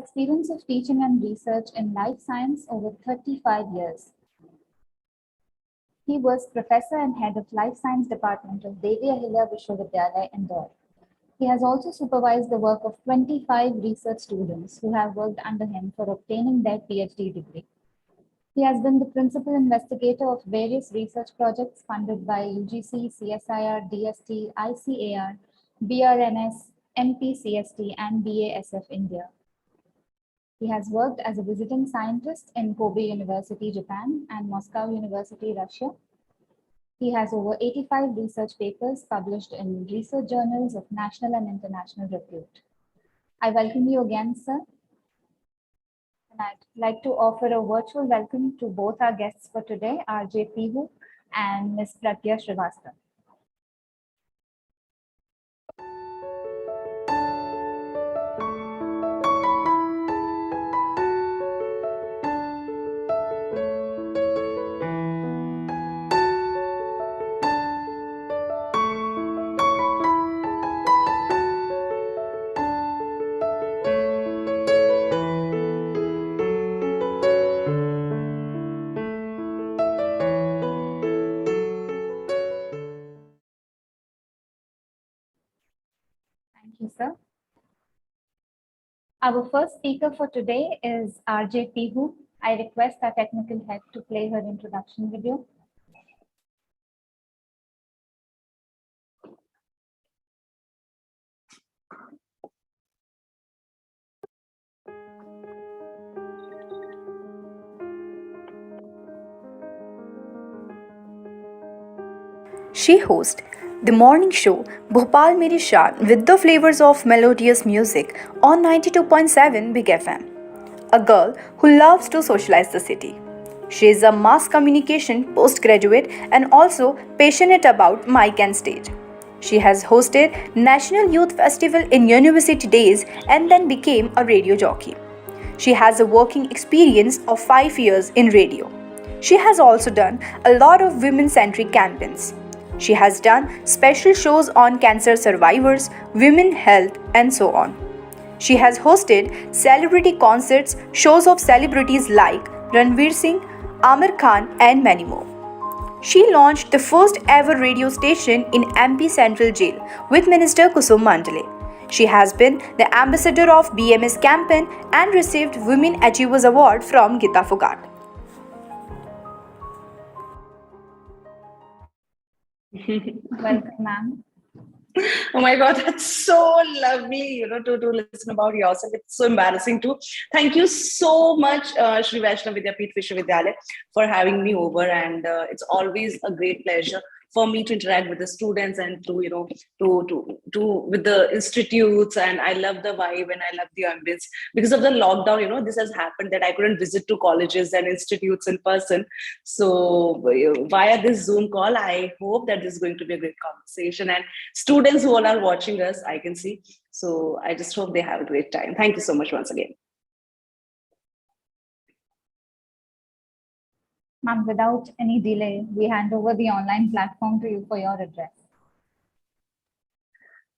experience of teaching and research in life science over 35 years. He was professor and head of life science department of Devi Ahilya Vishwavidyalaya, Indore. He has also supervised the work of 25 research students who have worked under him for obtaining their PhD degree. He has been the principal investigator of various research projects funded by UGC, CSIR, DST, ICAR, BRNS, MPCST, and BASF India. He has worked as a visiting scientist in Kobe University, Japan, and Moscow University, Russia. He has over 85 research papers published in research journals of national and international repute. I welcome you again, sir. And I'd like to offer a virtual welcome to both our guests for today, RJ Pihu and Ms. Pratya Srivastava. Thank you, sir. Our first speaker for today is RJ Pihu. I request our technical head to play her introduction video. She hosts the morning show Bhopal Meri Shaan with the flavors of melodious music on 92.7 Big FM. A girl who loves to socialize the city. She is a mass communication postgraduate and also passionate about mic and stage. She has hosted National Youth Festival in university days and then became a radio jockey. She has a working experience of 5 years in radio. She has also done a lot of women-centric campaigns. She has done special shows on cancer survivors, women health, and so on. She has hosted celebrity concerts, shows of celebrities like Ranveer Singh, Amir Khan, and many more. She launched the first ever radio station in MP Central Jail with Minister Kusum Mandale. She has been the ambassador of BMS campaign and received Women Achievers Award from Gita Phogat. Welcome, ma'am. Oh my God, that's so lovely, to listen about yourself. It's so embarrassing too. Thank you so much, Shri Vaishnav Vidyapeeth Vishwavidyalaya, for having me over. And it's always a great pleasure for me to interact with the students and to with the institutes. And I love the vibe and I love the ambience. Because of the lockdown, this has happened that I couldn't visit to colleges and institutes in person. So via this Zoom call, I hope that this is going to be a great conversation. And students who all are watching us, I can see. So I just hope they have a great time. Thank you so much once again. Ma'am, without any delay, we hand over the online platform to you for your address.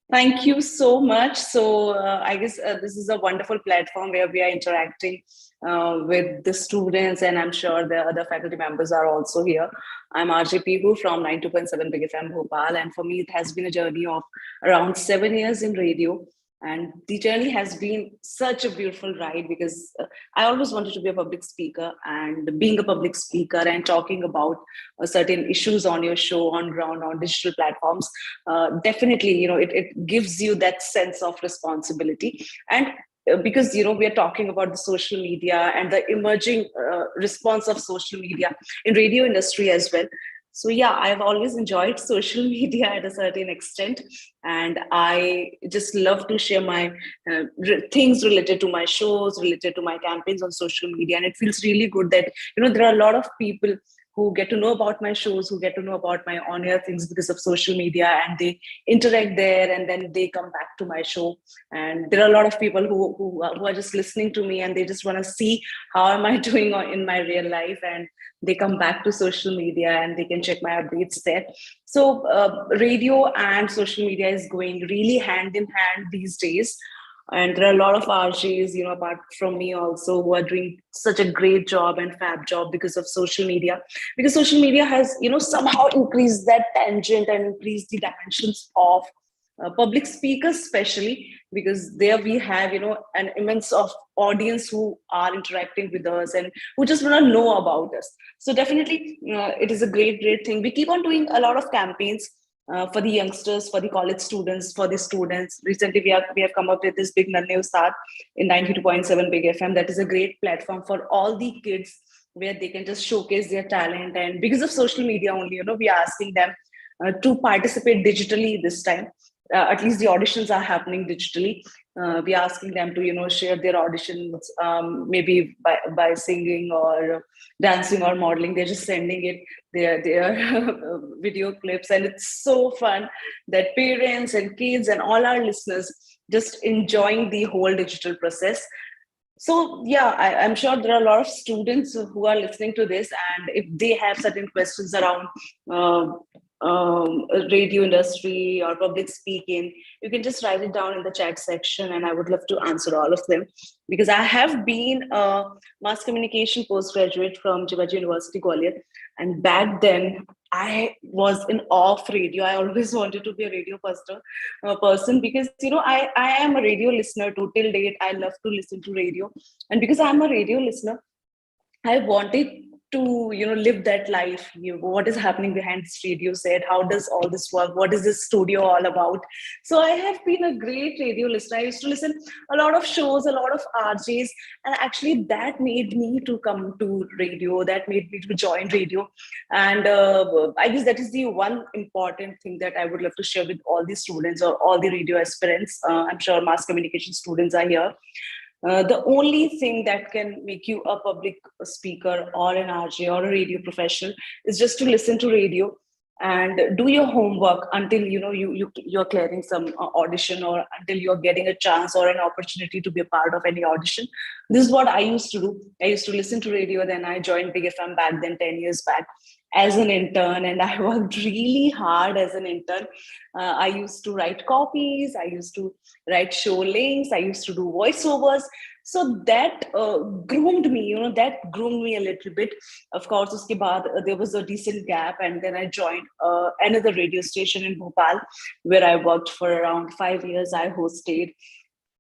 Thank you so much. So I guess this is a wonderful platform where we are interacting with the students, and I'm sure the other faculty members are also here. I'm RJ Pihu from 92.7 Big FM Bhopal, and for me it has been a journey of around 7 years in radio. And the journey has been such a beautiful ride because I always wanted to be a public speaker, and being a public speaker and talking about certain issues on your show, on ground, on digital platforms, definitely, it gives you that sense of responsibility. And because, we are talking about the social media and the emerging response of social media in radio industry as well. So yeah, I've always enjoyed social media at a certain extent, and I just love to share my things related to my shows, related to my campaigns on social media. And it feels really good that, there are a lot of people who get to know about my shows, who get to know about my on-air things because of social media, and they interact there, and then they come back to my show. And there are a lot of people who are just listening to me, and they just want to see how am I doing in my real life, and they come back to social media and they can check my updates there. So radio and social media is going really hand in hand these days. And there are a lot of RJs, apart from me also, who are doing such a great job and fab job because of social media. Because social media has, somehow increased that tangent and increased the dimensions of public speakers, especially because there we have, an immense of audience who are interacting with us and who just do not know about us. So definitely, it is a great, great thing. We keep on doing a lot of campaigns for the youngsters, for the college students, for the students. Recently, we have come up with this big Nanne Ustad in 92.7 Big FM. That is a great platform for all the kids where they can just showcase their talent. And because of social media only, we are asking them to participate digitally this time. At least the auditions are happening digitally. We are asking them to, share their auditions, maybe by singing or dancing or modeling. They're just sending it their video clips, and it's so fun that parents and kids and all our listeners just enjoying the whole digital process. So yeah, I'm sure there are a lot of students who are listening to this, and if they have certain questions around uh, radio industry or public speaking, you can just write it down in the chat section, and I would love to answer all of them. Because I have been a mass communication postgraduate from Jivaji University, Gwalior, and back then I was in off radio. I always wanted to be a radio person because I am a radio listener too. Till date, I love to listen to radio, and because I'm a radio listener, I wanted to, live that life. What is happening behind this radio set? How does all this work? What is this studio all about? So I have been a great radio listener. I used to listen a lot of shows, a lot of RJs, and actually that made me to come to radio. That made me to join radio, and I guess that is the one important thing that I would love to share with all the students or all the radio aspirants. I'm sure mass communication students are here. The only thing that can make you a public speaker or an RJ or a radio professional is just to listen to radio and do your homework until you're clearing some audition, or until you're getting a chance or an opportunity to be a part of any audition. This is what I used to do. I used to listen to radio. Then I joined Big FM back then, 10 years back, as an intern, and I worked really hard as an intern. I used to write copies, I used to write show links, I used to do voiceovers. So that groomed me, that groomed me a little bit. Of course, uske baad, there was a decent gap, and then I joined another radio station in Bhopal, where I worked for around 5 years. I hosted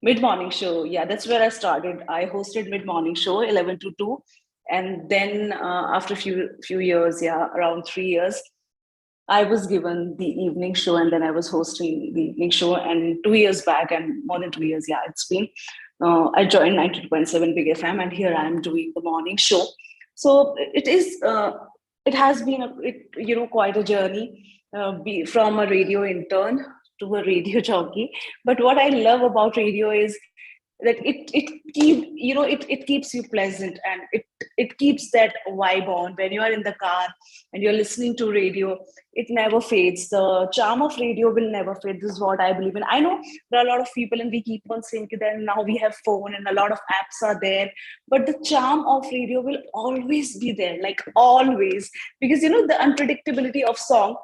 mid morning show. Yeah, that's where I started. I hosted mid morning show 11 to 2, and then after few years, yeah, around 3 years, I was given the evening show, and then I was hosting the evening show. And 2 years back, and more than 2 years, yeah, it's been. I joined 92.7 Big FM, and here I am doing the morning show. So it is. It has been quite a journey, from a radio intern to a radio jockey. But what I love about radio is that it keeps you pleasant, and it keeps that vibe on when you are in the car and you're listening to radio. It never fades. The charm of radio will never fade. This is what I believe in. I know there are a lot of people, and we keep on saying that now we have phone and a lot of apps are there, but the charm of radio will always be there, like always, because the unpredictability of song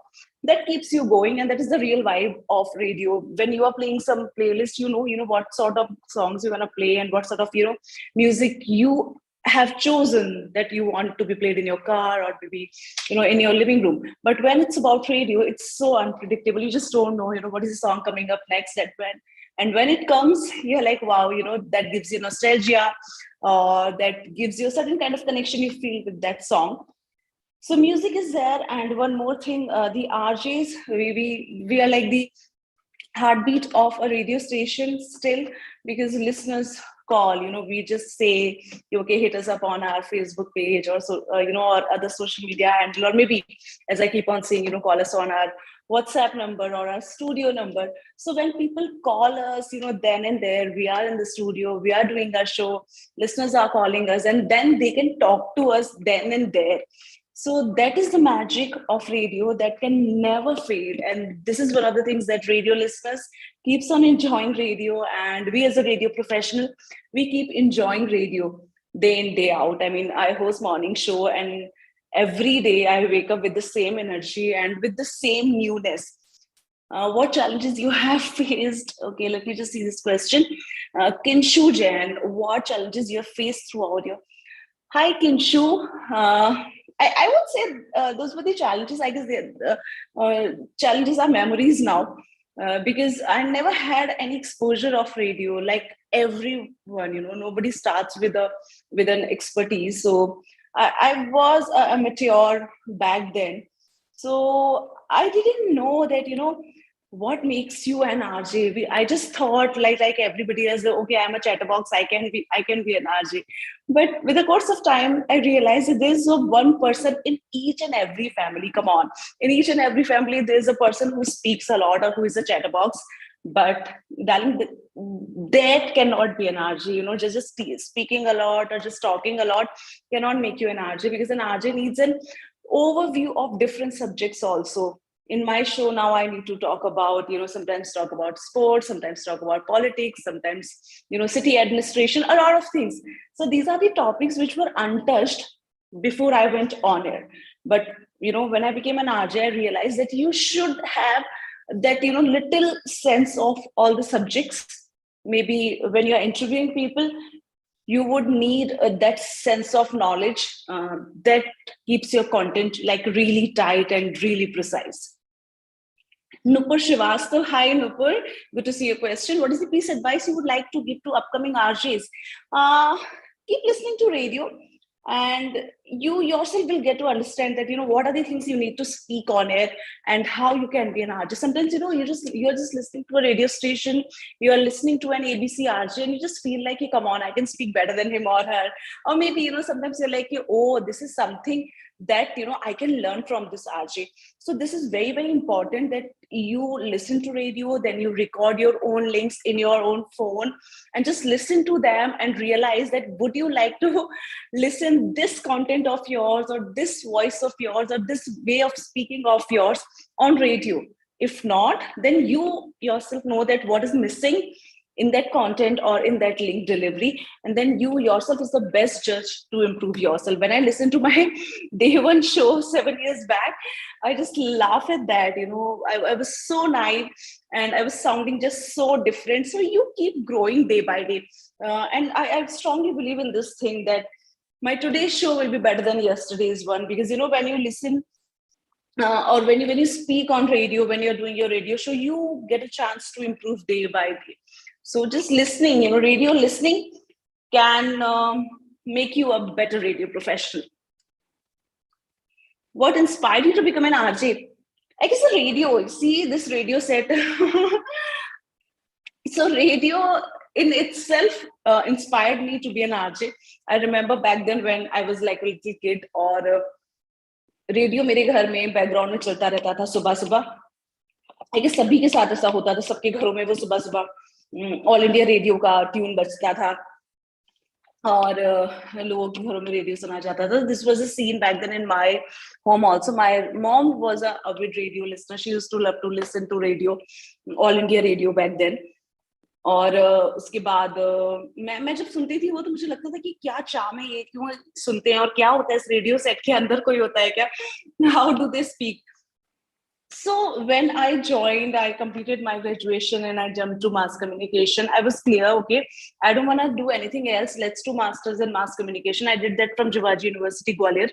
that keeps you going, and that is the real vibe of radio. When you are playing some playlist, what sort of songs you want to play, and what sort of music you have chosen that you want to be played in your car, or maybe in your living room. But when it's about radio, it's so unpredictable. You just don't know what is the song coming up next, and when it comes, you're like, wow, that gives you nostalgia, or that gives you a certain kind of connection you feel with that song. So music is there. And one more thing, the RJs, we are like the heartbeat of a radio station still, because listeners call, we just say, okay, hit us up on our Facebook page, or so, or other social media handle, or maybe, as I keep on saying, call us on our WhatsApp number or our studio number. So when people call us, then and there, we are in the studio, we are doing our show, listeners are calling us, and then they can talk to us then and there. So that is the magic of radio that can never fade. And this is one of the things that radio listeners keeps on enjoying radio. And we as a radio professional, we keep enjoying radio day in, day out. I mean, I host morning show, and every day I wake up with the same energy and with the same newness. What challenges you have faced? Okay, let me just see this question. Kinshu Jain, what challenges you have faced throughout your. Hi, Kinshu. I would say those were the challenges. I guess the challenges are memories now, because I never had any exposure of radio like everyone. Nobody starts with an expertise. So I was a mature back then. So I didn't know that what makes you an RJ. I just thought like everybody else, okay, I'm a chatterbox. I can be an RJ. But with the course of time, I realized that there's a one person in each and every family. Come on, in each and every family, there's a person who speaks a lot or who is a chatterbox. But darling, that cannot be an RJ. Just speaking a lot or just talking a lot cannot make you an RJ, because an RJ needs an overview of different subjects also. In my show now, I need to talk about, sometimes talk about sports, sometimes talk about politics, sometimes city administration, a lot of things. So these are the topics which were untouched before I went on air. But when I became an RJ, I realized that you should have that little sense of all the subjects. Maybe when you're interviewing people, you would need that sense of knowledge that keeps your content like really tight and really precise. Nupur Srivastav, hi Nupur, good to see your question. What is the piece of advice you would like to give to upcoming RJs? Uh, Keep listening to radio, and you yourself will get to understand that what are the things you need to speak on air and how you can be an RJ. Sometimes you're just listening to a radio station, you're listening to an ABC RJ, and you just feel like, come on, I can speak better than him or her. Or maybe sometimes you're like, oh, this is something that I can learn from this RJ. So this is very, very important that you listen to radio, then you record your own links in your own phone and just listen to them and realize that would you like to listen this content of yours or this voice of yours or this way of speaking of yours on radio. If not, then you yourself know that what is missing in that content or in that link delivery, and then you yourself is the best judge to improve yourself. When I listened to my day one show 7 years back, I just laugh at that. I was so naive and I was sounding just so different. So you keep growing day by day, and I strongly believe in this thing that my today's show will be better than yesterday's one, because when you listen or when you speak on radio, when you're doing your radio show, you get a chance to improve day by day. So just listening, radio listening can make you a better radio professional. What inspired you to become an RJ? I guess the radio. See this radio set. So radio in itself inspired me to be an RJ. I remember back then when I was like a little kid, और radio मेरे घर में background में चलता रहता था सुबह सुबह. आई गेस सभी के साथ ऐसा होता था, सबके घरों में वो सुबह सुबह ऑल इंडिया रेडियो का ट्यून बजता था और लोगों के घरों में रेडियो सुना जाता था. This was a scene back then in my home also. My mom was a avid radio listener. She used to love to listen to radio, All India Radio back then. और उसके बाद मैं जब सुनती थी वो, तो मुझे लगता था कि क्या चाम है ये, क्यों सुनते हैं और क्या होता है इस रेडियो सेट के अंदर, कोई होता है क्या, how do they speak. So when I joined, I completed my graduation and I jumped to mass communication. I was clear, okay, I don't want to do anything else. Let's do masters in mass communication. I did that from Jivaji University, Gwalior.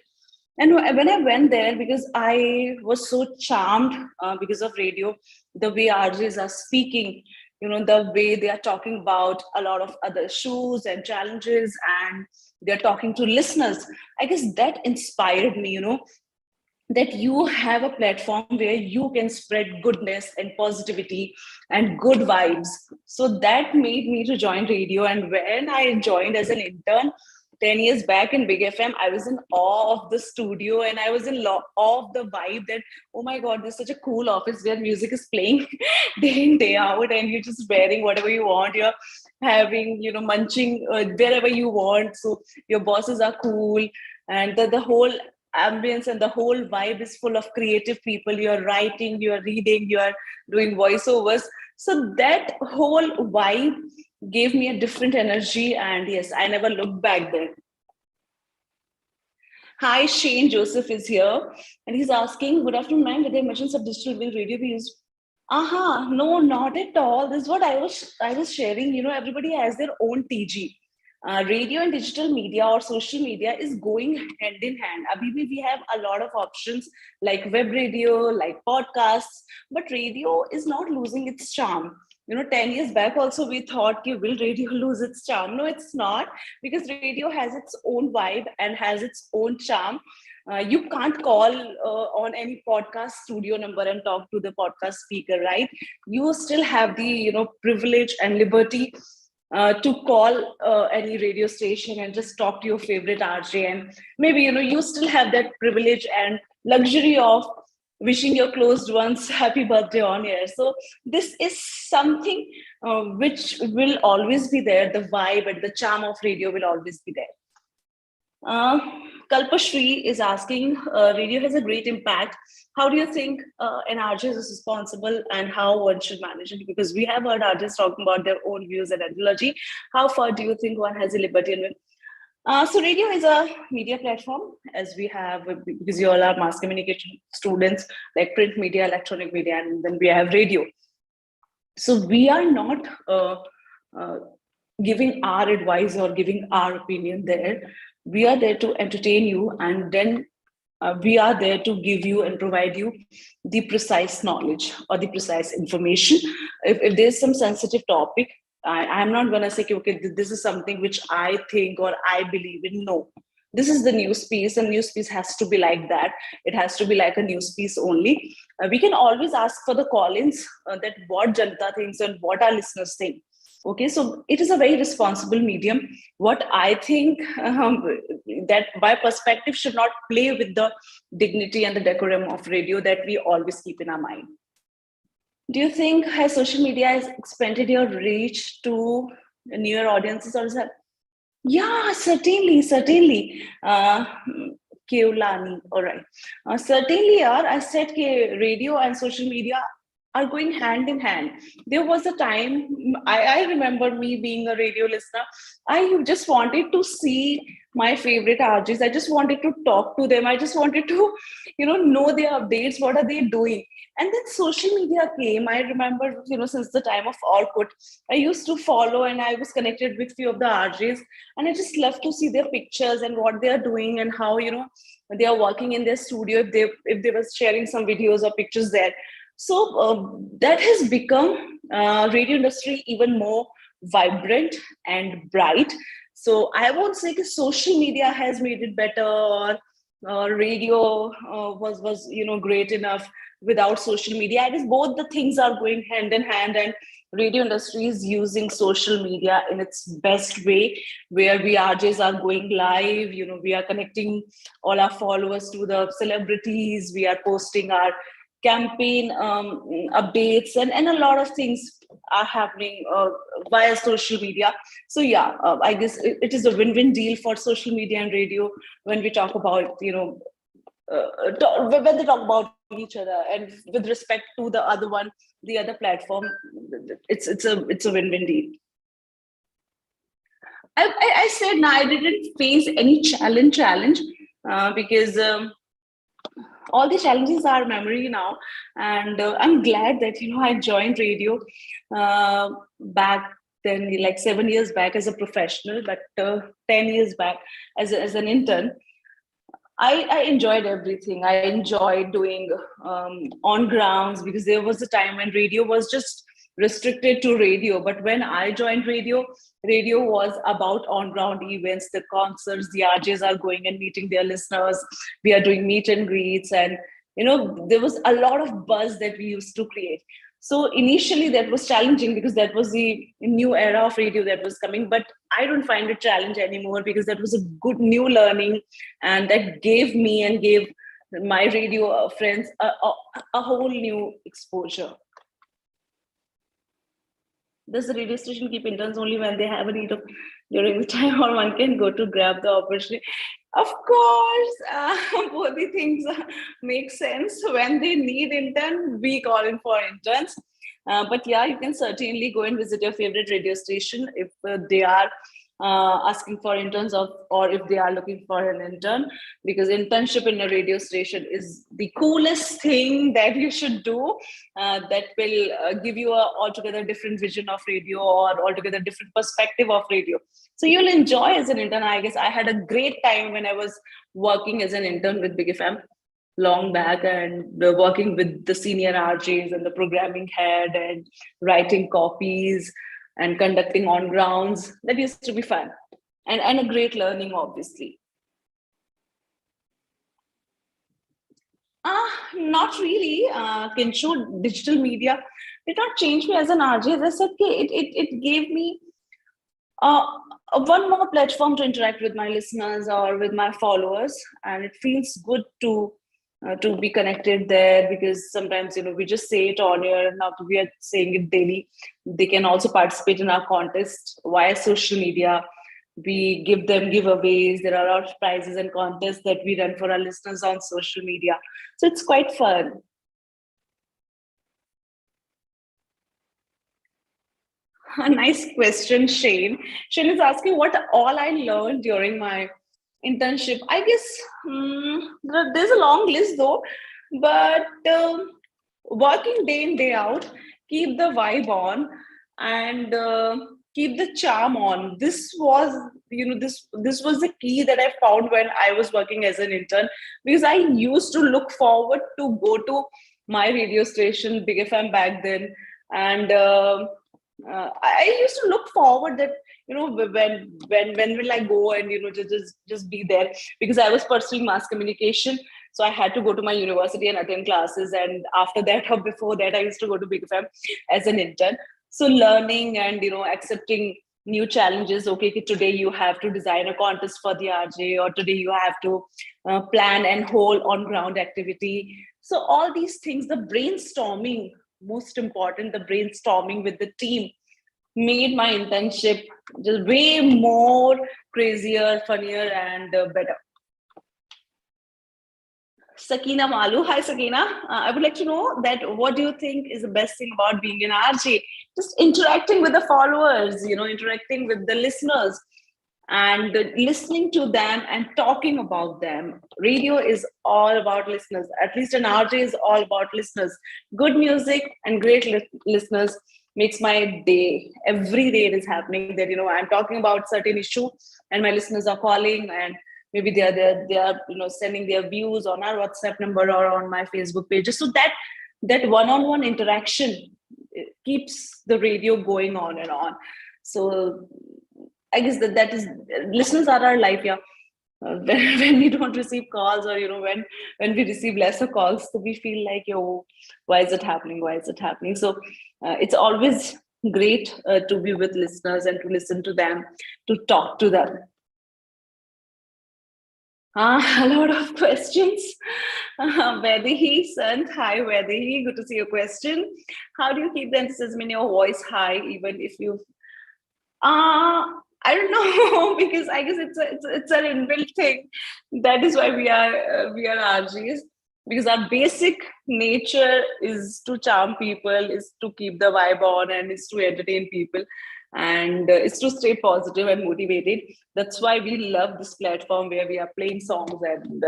And when I went there, because I was so charmed because of radio, the way RJs are speaking, the way they are talking about a lot of other issues and challenges, and they're talking to listeners. I guess that inspired me, that you have a platform where you can spread goodness and positivity and good vibes. So that made me to join radio. And when I joined as an intern 10 years back in Big FM, I was in awe of the studio, and I was in awe of the vibe that, oh my God, this is such a cool office where music is playing day in, day out, and you're just wearing whatever you want. You're having, munching wherever you want. So your bosses are cool, and the whole ambience and the whole vibe is full of creative people. You're writing, you're reading, you're doing voiceovers. So that whole vibe gave me a different energy, and yes, I never looked back then. Hi, Shane Joseph is here, and he's asking, good afternoon, ma'am, with the emergence of digital, will radio be used? No, not at all. This is what I was sharing. Everybody has their own TG. Radio and digital media or social media is going hand in hand. Abhi bhi we have a lot of options like web radio, like podcasts, but radio is not losing its charm. 10 years back also we thought, will radio lose its charm? No, it's not, because radio has its own vibe and has its own charm. You can't call on any podcast studio number and talk to the podcast speaker, right? You still have the privilege and liberty to call any radio station and just talk to your favorite RJ, and maybe you still have that privilege and luxury of wishing your closed ones happy birthday on air. So this is something which will always be there. The vibe and the charm of radio will always be there. Uh, Kalpashri is asking, radio has a great impact. How do you think an artist is responsible and how one should manage it? Because we have heard artists talking about their own views and ideology. How far do you think one has a liberty? So radio is a media platform, as we have, because you all are mass communication students, like print media, electronic media, and then we have radio. So we are not uh, giving our advice or giving our opinion there. We are there to entertain you, and then we are there to give you and provide you the precise knowledge or the precise information. If there's some sensitive topic, I'm not going to say, okay, this is something which I think or I believe in. No, this is the news piece, and news piece has to be like that. It has to be like a news piece only. We can always ask for the call-ins, that what Janata thinks and what our listeners think. Okay, so it is a very responsible medium. What I think, that my perspective should not play with the dignity and the decorum of radio that we always keep in our mind. Do you think has social media has expanded your reach to newer audiences, or is that? Yeah, certainly, certainly. Keulani, all right. Certainly, yaar, I said radio and social media are going hand in hand. There was a time, I remember me being a radio listener. I just wanted to see my favorite RJs. I just wanted to talk to them. I just wanted to, know their updates. What are they doing? And then social media came. I remember, since the time of Orkut, I used to follow and I was connected with few of the RJs, and I just love to see their pictures and what they are doing and how, they are working in their studio. If they were sharing some videos or pictures there. So that has become radio industry even more vibrant and bright. So I won't say that social media has made it better, or radio was great enough without social media. I guess both the things are going hand in hand, and radio industry is using social media in its best way, where we RJs are going live. We are connecting all our followers to the celebrities. We are posting our campaign updates, and a lot of things are happening via social media. So yeah, I guess it is a win-win deal for social media and radio when we talk about when they talk about each other, and with respect to the other one, the other platform, it's a win-win deal. I said, no, I didn't face any challenge because all the challenges are memory now, and I'm glad that I joined radio back then, like 7 years back as a professional, but 10 years back as an intern. I enjoyed everything. I enjoyed doing on grounds, because there was a time when radio was just restricted to radio. But when I joined radio, radio was about on ground events, the concerts, the RJs are going and meeting their listeners. We are doing meet and greets, and there was a lot of buzz that we used to create. So initially that was challenging, because that was the new era of radio that was coming. But I don't find it challenge anymore, because that was a good new learning, and that gave me and gave my radio friends a whole new exposure. Does the radio station keep interns only when they have a need of during the time, or one can go to grab the opportunity? Of course, both the things make sense. When they need intern, we call in for interns. But yeah, you can certainly go and visit your favorite radio station if they are asking for interns or if they are looking for an intern, because internship in a radio station is the coolest thing that you should do. That will give you a altogether different vision of radio or altogether different perspective of radio. So you'll enjoy as an intern. I guess I had a great time when I was working as an intern with Big FM long back, and working with the senior RJs and the programming head and writing copies and conducting on grounds. That used to be fun and a great learning, obviously. Not really. Kinshu, digital media did not change me as an RJ. As I said, it gave me uh, one more platform to interact with my listeners or with my followers, and it feels good to be connected there, because sometimes we just say it on air, and now we are saying it daily. They can also participate in our contest via social media. We give them giveaways. There are a lot of prizes and contests that we run for our listeners on social media, so it's quite fun. A nice question, Shane. Shane is asking what all I learned during my internship. I guess there's a long list though, but working day in day out, keep the vibe on, and keep the charm on. This was, this was the key that I found when I was working as an intern, because I used to look forward to go to my radio station, Big FM back then, and I used to look forward that when will I go, and just be there, because I was pursuing mass communication, so I had to go to my university and attend classes, and after that or before that I used to go to Big FM as an intern. So learning and accepting new challenges. Okay, today you have to design a contest for the RJ, or today you have to plan and hold on ground activity. So all these things, the brainstorming, most important, the brainstorming with the team made my internship just way more crazier, funnier, and better. Sakina Malu. Hi, Sakina. I would like to know that what do you think is the best thing about being an RJ? Just interacting with the followers, interacting with the listeners, and listening to them and talking about them. Radio is all about listeners. At least an RJ is all about listeners. Good music and great listeners makes my day. Every day it is happening that I'm talking about certain issue, and my listeners are calling, and maybe they are sending their views on our WhatsApp number or on my Facebook pages. So that one-on-one interaction keeps the radio going on and on. So I guess that is, listeners are our life. Yeah. When we don't receive calls, or when we receive lesser calls, so we feel like, yo, why is it happening, so it's always great to be with listeners and to listen to them, to talk to them. A lot of questions. Vedihi Sant, hi Vedihi, good to see your question. How do you keep the emphasis in your voice high even if you I don't know, because I guess it's an inbuilt thing. That is why we are RGs, because our basic nature is to charm people, is to keep the vibe on, and is to entertain people, and is to stay positive and motivated. That's why we love this platform where we are playing songs and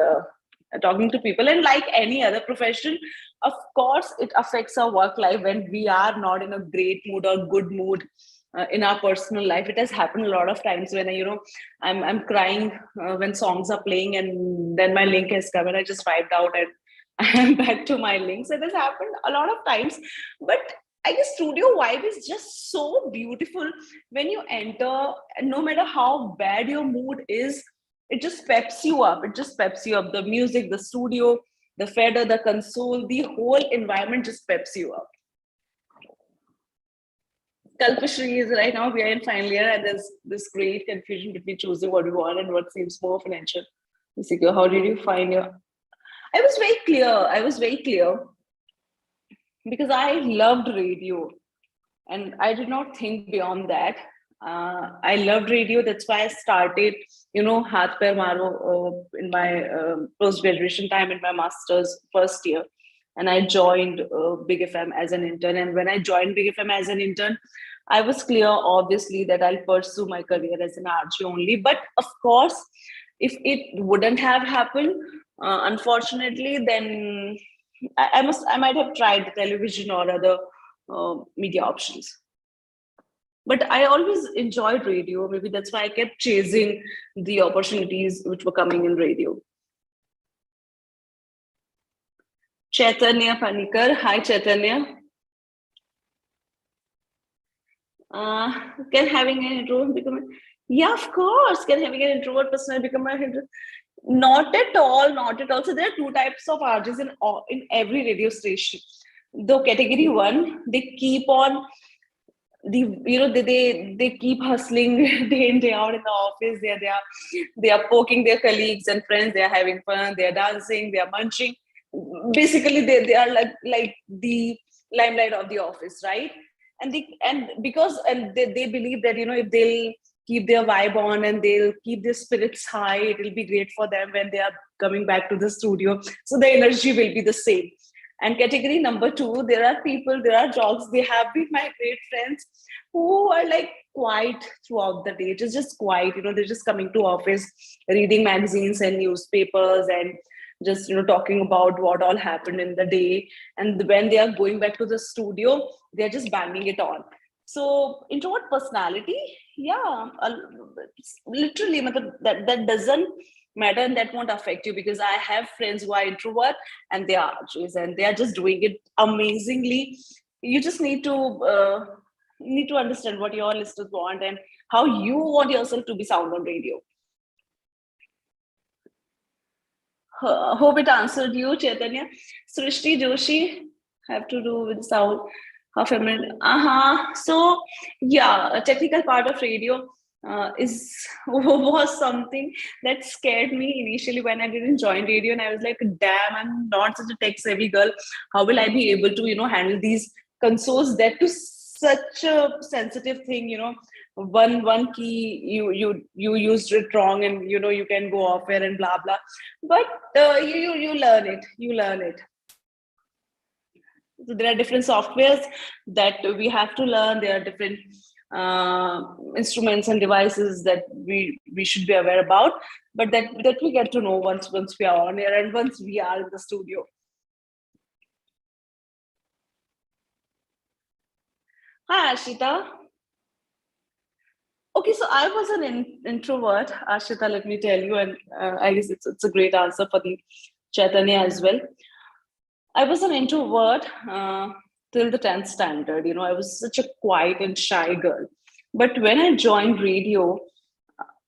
talking to people. And like any other profession, of course, it affects our work life when we are not in a great mood or good mood in our personal life. It has happened a lot of times when I'm crying when songs are playing, and then my link has come and I just wiped out and I'm back to my links. It has happened a lot of times, but I guess studio vibe is just so beautiful when you enter, and no matter how bad your mood is, it just peps you up. It just peps you up. The music, the studio, the fader, the console, the whole environment just peps you up. Kalpashri is right now, we are in final year, and there's this great confusion between choosing what we want and what seems more financial secure. How did you find your? I was very clear. Because I loved radio, and I did not think beyond that. I loved radio. That's why I started, Hath Per Maro in my post graduation time in my master's first year, and I joined Big FM as an intern. And when I joined Big FM as an intern, I was clear, obviously, that I'll pursue my career as an RJ only. But of course, if it wouldn't have happened, unfortunately, then I might have tried television or other media options. But I always enjoyed radio. Maybe that's why I kept chasing the opportunities which were coming in radio. Chaitanya Panikar. Hi, Chaitanya. Can having an introvert become yeah, of course. Can having an introvert person become a hindrance? Not at all, not at all. So there are two types of RJs in every radio station. The category one, they keep on they keep hustling day in day out in the office. They are poking their colleagues and friends. They are having fun. They are dancing. They are munching. Basically, they are like the limelight of the office, right? And they believe that if they'll keep their vibe on and they'll keep their spirits high, it will be great for them when they are coming back to the studio. So the energy will be the same. And category number two, there are dogs, they have been my great friends who are like quiet throughout the day, just quiet. They're just coming to office, reading magazines and newspapers, and just talking about what all happened in the day. And when they are going back to the studio, they're just banging it on. So introvert personality, yeah, literally, that doesn't matter, and that won't affect you, because I have friends who are introvert and they are RJs, and they are just doing it amazingly. You just need to understand what your listeners want and how you want yourself to be sound on radio. Hope it answered you, Chaitanya. Srishti Joshi have to do with sound. How feminine? So yeah, a technical part of radio is was something that scared me initially when I didn't join radio, and I was like, "Damn, I'm not such a tech savvy girl. How will I be able to, handle these consoles that to such a sensitive thing? One key you used it wrong, and you can go off air and blah blah. But you learn it. You learn it. So there are different softwares that we have to learn. There are different instruments and devices that we should be aware about, but that we get to know once we are on air and once we are in the studio. Hi, Ashita. Okay, so I was an introvert, Ashita, let me tell you, and I guess it's a great answer for the Chaitanya as well. I was an introvert till the 10th standard. I was such a quiet and shy girl. But when I joined radio,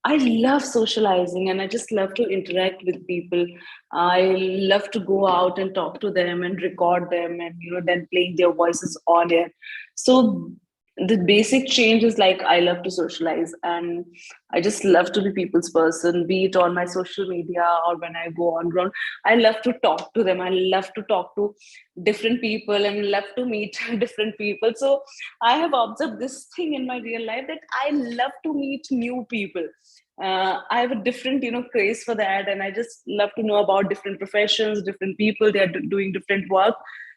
I love socializing and I just love to interact with people. I love to go out and talk to them and record them, and then playing their voices on air. So the basic change is like I love to socialize, and I just love to be people's person, be it on my social media or when I go on ground. I love to talk to them. I love to talk to different people and love to meet different people. So I have observed this thing in my real life, that I love to meet new people. I have a different, craze for that, and I just love to know about different professions, different people. They are doing different work.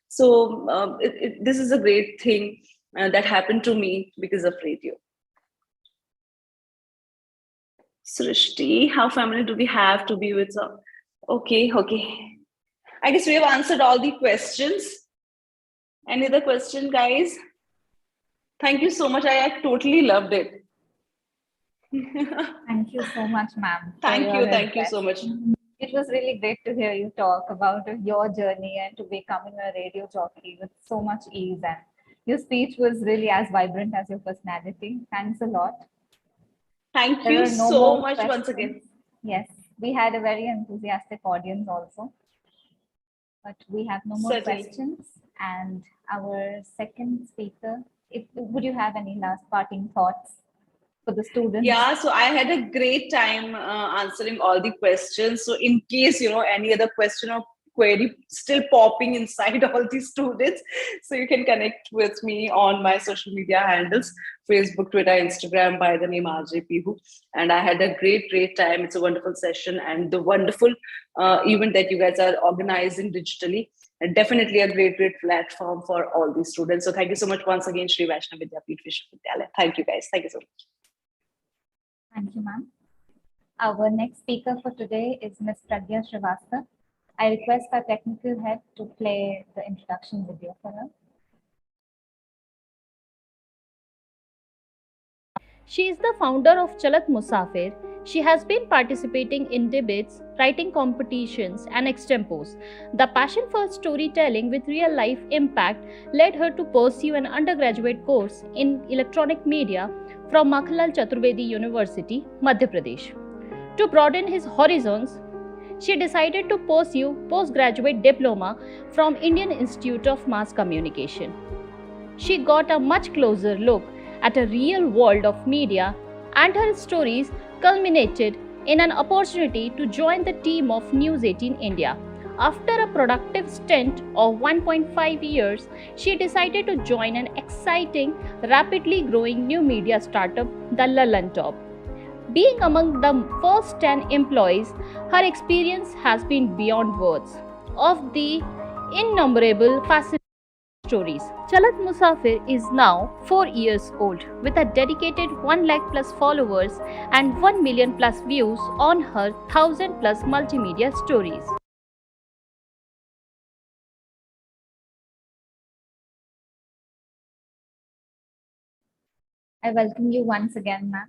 So this is a great thing that happened to me because of radio. Srishti, how family do we have to be with? Okay, okay. I guess we have answered all the questions. Any other question, guys? Thank you so much. I totally loved it. Thank you so much, ma'am. Thank you so much. It was really great to hear you talk about your journey and to becoming a radio jockey with so much ease. And your speech was really as vibrant as your personality. Thanks a lot. Thank There you are no so more much questions. once again. Yes, we had a very enthusiastic audience also. But we have no more Certainly. questions. And our second speaker, would you have any last parting thoughts for the students? Yeah, so I had a great time answering all the questions. So in case, any other question or query still popping inside all the students, so you can connect with me on my social media handles, Facebook, Twitter, Instagram, by the name RJ Pihu. And I had a great time. It's a wonderful session and the wonderful event that you guys are organizing digitally. definitely a great platform for all these students. So thank you so much once again, Shri Vaishnav Vidyapeeth Vishwavidyalaya. Thank you guys. Thank you so much. Thank you, ma'am. Our next speaker for today is Ms. Pragya Srivastava. I request our technical head to play the introduction video for her. She is the founder of Chalat Musafir. She has been participating in debates, writing competitions, and extempos. The passion for storytelling with real life impact led her to pursue an undergraduate course in electronic media from Makhalal Chaturvedi University, Madhya Pradesh. To broaden his horizons, she decided to pursue postgraduate diploma from Indian Institute of Mass Communication. She got a much closer look at a real world of media, and her stories culminated in an opportunity to join the team of News 18 India. After a productive stint of 1.5 years, she decided to join an exciting, rapidly growing new media startup, the Lalan Top. Being among the first 10 employees, her experience has been beyond words. Of the innumerable fascinating stories, Chalat Musafir is now 4 years old with a dedicated 1 lakh plus followers and 1 million plus views on her 1000 plus multimedia stories. I welcome you once again, ma'am.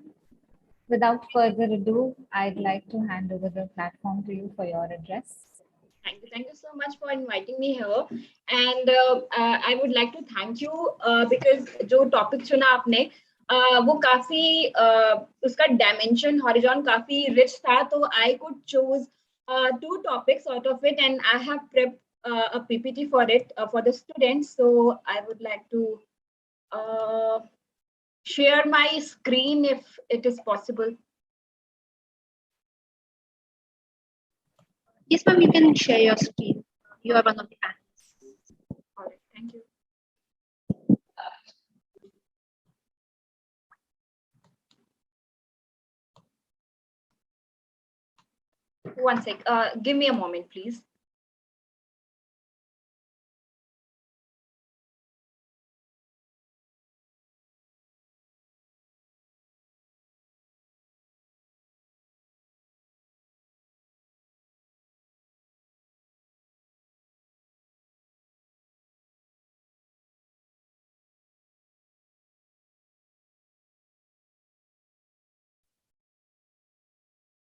Without further ado, I'd like to hand over the platform to you for your address. Thank you so much for inviting me here. And I would like to thank you because जो topic चुना आपने वो काफी उसका dimension horizon काफी rich था, तो I could choose 2 topics out of it, and I have prepped a PPT for it for the students. So I would like to share my screen if it is possible. Yes, ma'am, you can share your screen. You are one of the panelists. All right, thank you. One sec. Give me a moment, please.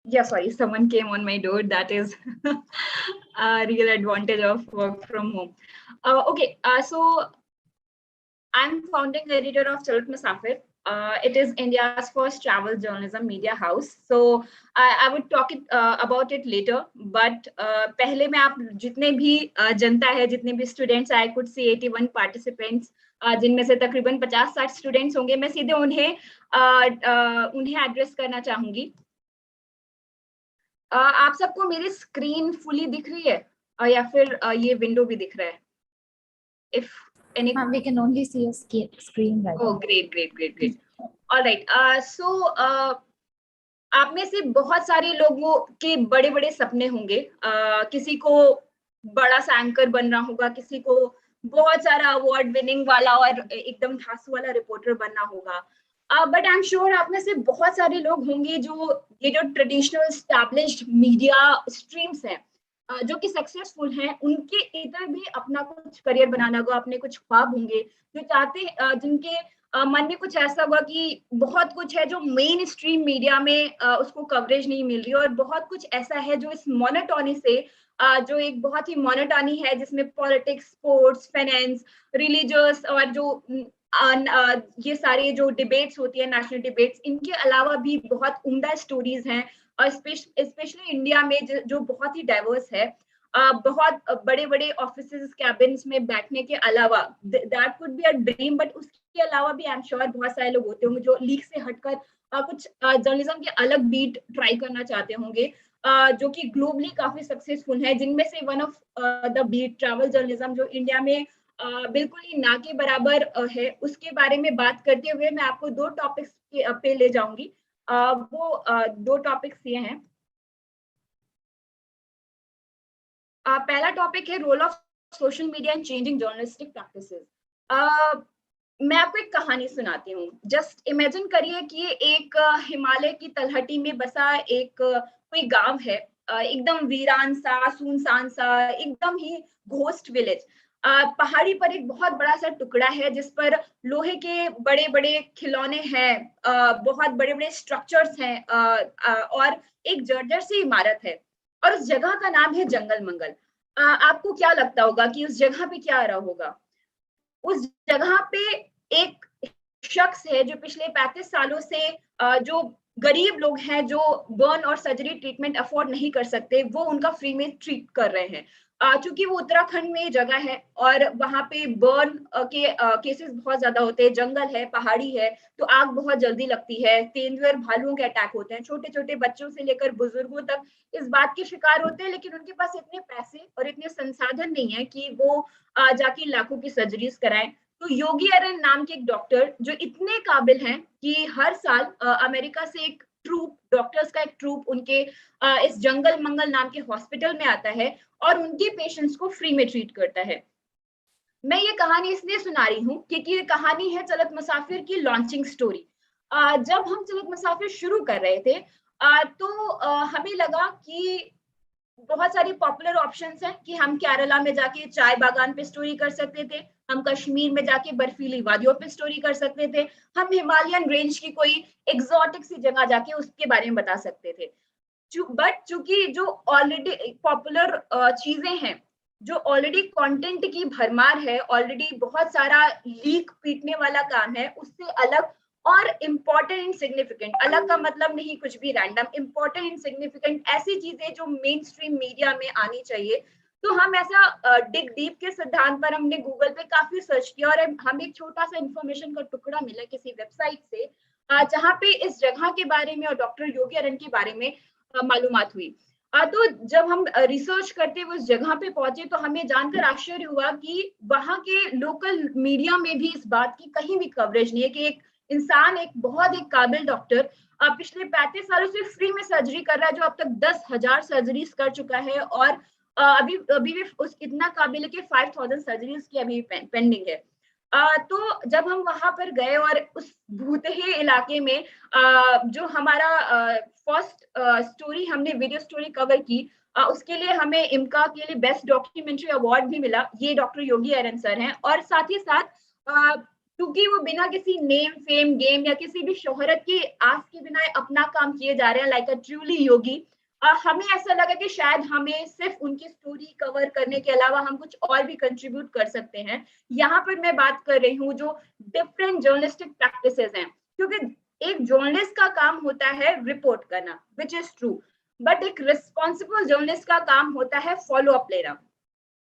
Yeah, sorry, someone came on my door. That is a real advantage of work from home. Okay, so I'm founding editor of Chalat Musafir. It is India's first travel journalism media house. So I would talk about it later. But पहले मैं आप जितने भी जनता है, जितने भी students, I could see 81 participants, जिनमें से तकरीबन 50-60 students होंगे. मैं सीधे उन्हें address करना चाहूंगी. आप सबको मेरी स्क्रीन फुली दिख रही है या फिर ये विंडो भी दिख रहा है? If any, we can only see your screen right oh, now. Great. All right. So आप में से बहुत सारे लोगों के बड़े बड़े सपने होंगे. किसी को बड़ा सा एंकर बनना होगा, किसी को बहुत सारा अवार्ड विनिंग वाला और एकदम धांसू वाला रिपोर्टर बनना होगा. बट आई एम श्योर आप में से बहुत सारे लोग होंगे जो ये जो ट्रेडिशनल स्टैब्लिश्ड मीडिया स्ट्रीम्स हैं जो कि सक्सेसफुल हैं, उनके इधर भी अपना कुछ करियर बनाना होगा, अपने कुछ ख्वाब होंगे जो चाहते, जिनके मन में कुछ ऐसा हुआ कि बहुत कुछ है जो मेन स्ट्रीम मीडिया में उसको कवरेज नहीं मिल रही, और बहुत कुछ ऐसा है जो इस मोनोटोनी से जो एक बहुत ही मोनोटोनी है जिसमें पॉलिटिक्स, स्पोर्ट्स, फाइनेंस, रिलीजियस और जो ये सारे जो डिबेट्स होती है, नेशनल डिबेट्स, इनके अलावा भी बहुत उम्दा स्टोरीज हैं, और स्पेशली इंडिया में जो बहुत ही डाइवर्स है. बहुत बड़े बड़े ऑफिसेज, कैबिन्स में बैठने के अलावा, that could be a dream, but उसके अलावा भी आई एम श्योर बहुत सारे लोग होते होंगे जो लीग से हटकर कुछ जर्नलिज्म के अलग बीट ट्राई करना चाहते होंगे, जो कि ग्लोबली काफी सक्सेसफुल है, जिनमें से one of the beat travel journalism जो इंडिया में बिल्कुल ही ना के बराबर है. उसके बारे में बात करते हुए मैं आपको 2 टॉपिक्स पे ले जाऊंगी. वो 2 टॉपिक्स ये हैं. पहला टॉपिक है role of social media and changing journalistic practices. मैं आपको एक कहानी सुनाती हूँ. जस्ट इमेजिन करिए कि एक हिमालय की तलहटी में बसा एक कोई गांव है, एकदम वीरान सा, सुनसान सा, एकदम ही घोस्ट विलेज. पहाड़ी पर एक बहुत बड़ा सा टुकड़ा है जिस पर लोहे के बड़े बड़े खिलौने हैं, बहुत बड़े बड़े स्ट्रक्चर्स हैं, और एक जर्जर सी इमारत है, और उस जगह का नाम है जंगल मंगल. आपको क्या लगता होगा कि उस जगह पे क्या आ रहा होगा? उस जगह पे एक शख्स है जो पिछले 35 सालों से, जो गरीब लोग हैं जो बर्न और सर्जरी ट्रीटमेंट अफोर्ड नहीं कर सकते, वो उनका फ्री में ट्रीट कर रहे हैं. चूंकि वो उत्तराखंड में जगह है और वहां पे बर्न के केसेस बहुत ज्यादा होते हैं, जंगल है, पहाड़ी है, तो आग बहुत जल्दी लगती है, तेंदुए भालुओं के अटैक होते हैं, छोटे छोटे बच्चों से लेकर बुजुर्गों तक इस बात के शिकार होते हैं, लेकिन उनके पास इतने पैसे और इतने संसाधन नहीं है कि वो जाके लाखों की सर्जरीज कराएं. तो योगी अरन नाम के एक डॉक्टर जो इतने काबिल हैं कि हर साल अमेरिका से एक ट्रूप, डॉक्टर्स का एक ट्रूप उनके इस जंगल मंगल नाम के हॉस्पिटल में आता है और उनके पेशेंट्स को फ्री में ट्रीट करता है. मैं ये कहानी इसलिए सुना रही हूँ क्योंकि ये कहानी है चलत मुसाफिर की लॉन्चिंग स्टोरी. जब हम चलत मुसाफिर शुरू कर रहे थे, तो हमें लगा कि बहुत सारी पॉपुलर ऑप्शंस हैं कि हम केरला में जाके चाय बागान पे स्टोरी कर सकते थे, हम कश्मीर में जाके बर्फीली वादियों पे स्टोरी कर सकते थे, हम हिमालयन रेंज की कोई एग्जॉटिक सी जगह जाके उसके बारे में बता सकते थे. बट चूंकि जो ऑलरेडी पॉपुलर चीजें हैं, जो ऑलरेडी कंटेंट की भरमार है, ऑलरेडी बहुत सारा लीक पीटने वाला काम है, उससे अलग और इम्पोर्टेंट एंड सिग्निफिकेंट, अलग का मतलब नहीं कुछ भी रैंडम, इम्पोर्टेंट एंड सिग्निफिकेंट ऐसी चीजें जो मेन स्ट्रीम मीडिया में आनी चाहिए. तो हम ऐसा डिग डीप के सिद्धांत पर हमने गूगल पे काफी सर्च किया और हमें एक छोटा सा इंफॉर्मेशन का टुकड़ा मिला किसी वेबसाइट से, जहाँ पे इस जगह के बारे में और डॉक्टर योगी अरन के बारे में मालूमात हुई. तो जब हम रिसर्च करते हुए उस जगह पे पहुंचे तो हमें जानकर आश्चर्य हुआ कि वहां के लोकल मीडिया में भी इस बात की कहीं भी कवरेज नहीं है कि एक इंसान, एक बहुत एक काबिल डॉक्टर पिछले 35 सालों से फ्री में सर्जरी कर रहा है, जो अब तक 10,000 सर्जरीज कर चुका है, और अभी अभी भी उस इतना काबिल है कि 5,000 सर्जरीज की अभी पेंडिंग है. तो जब हम वहां पर गए और उस भूतहे इलाके में जो हमारा फर्स्ट स्टोरी हमने वीडियो स्टोरी कवर की, उसके लिए हमें इम्का के लिए बेस्ट डॉक्यूमेंट्री अवार्ड भी मिला. ये डॉक्टर योगी अरन सर हैं, और साथ ही साथ क्योंकि वो बिना किसी नेम फेम गेम या किसी भी शोहरत की आस के बिना अपना काम किए जा रहे हैं, लाइक अ ट्रूली योगी. हमें ऐसा लगा कि शायद हमें सिर्फ उनकी स्टोरी कवर करने के अलावा हम कुछ और भी कंट्रीब्यूट कर सकते हैं. यहाँ पर मैं बात कर रही हूँ जो डिफरेंट जर्नलिस्टिक प्रैक्टिसेस हैं, क्योंकि एक जर्नलिस्ट का काम होता है रिपोर्ट करना, विच इज ट्रू, बट एक रिस्पॉन्सिबल जर्नलिस्ट का काम होता है फॉलो अप लेना.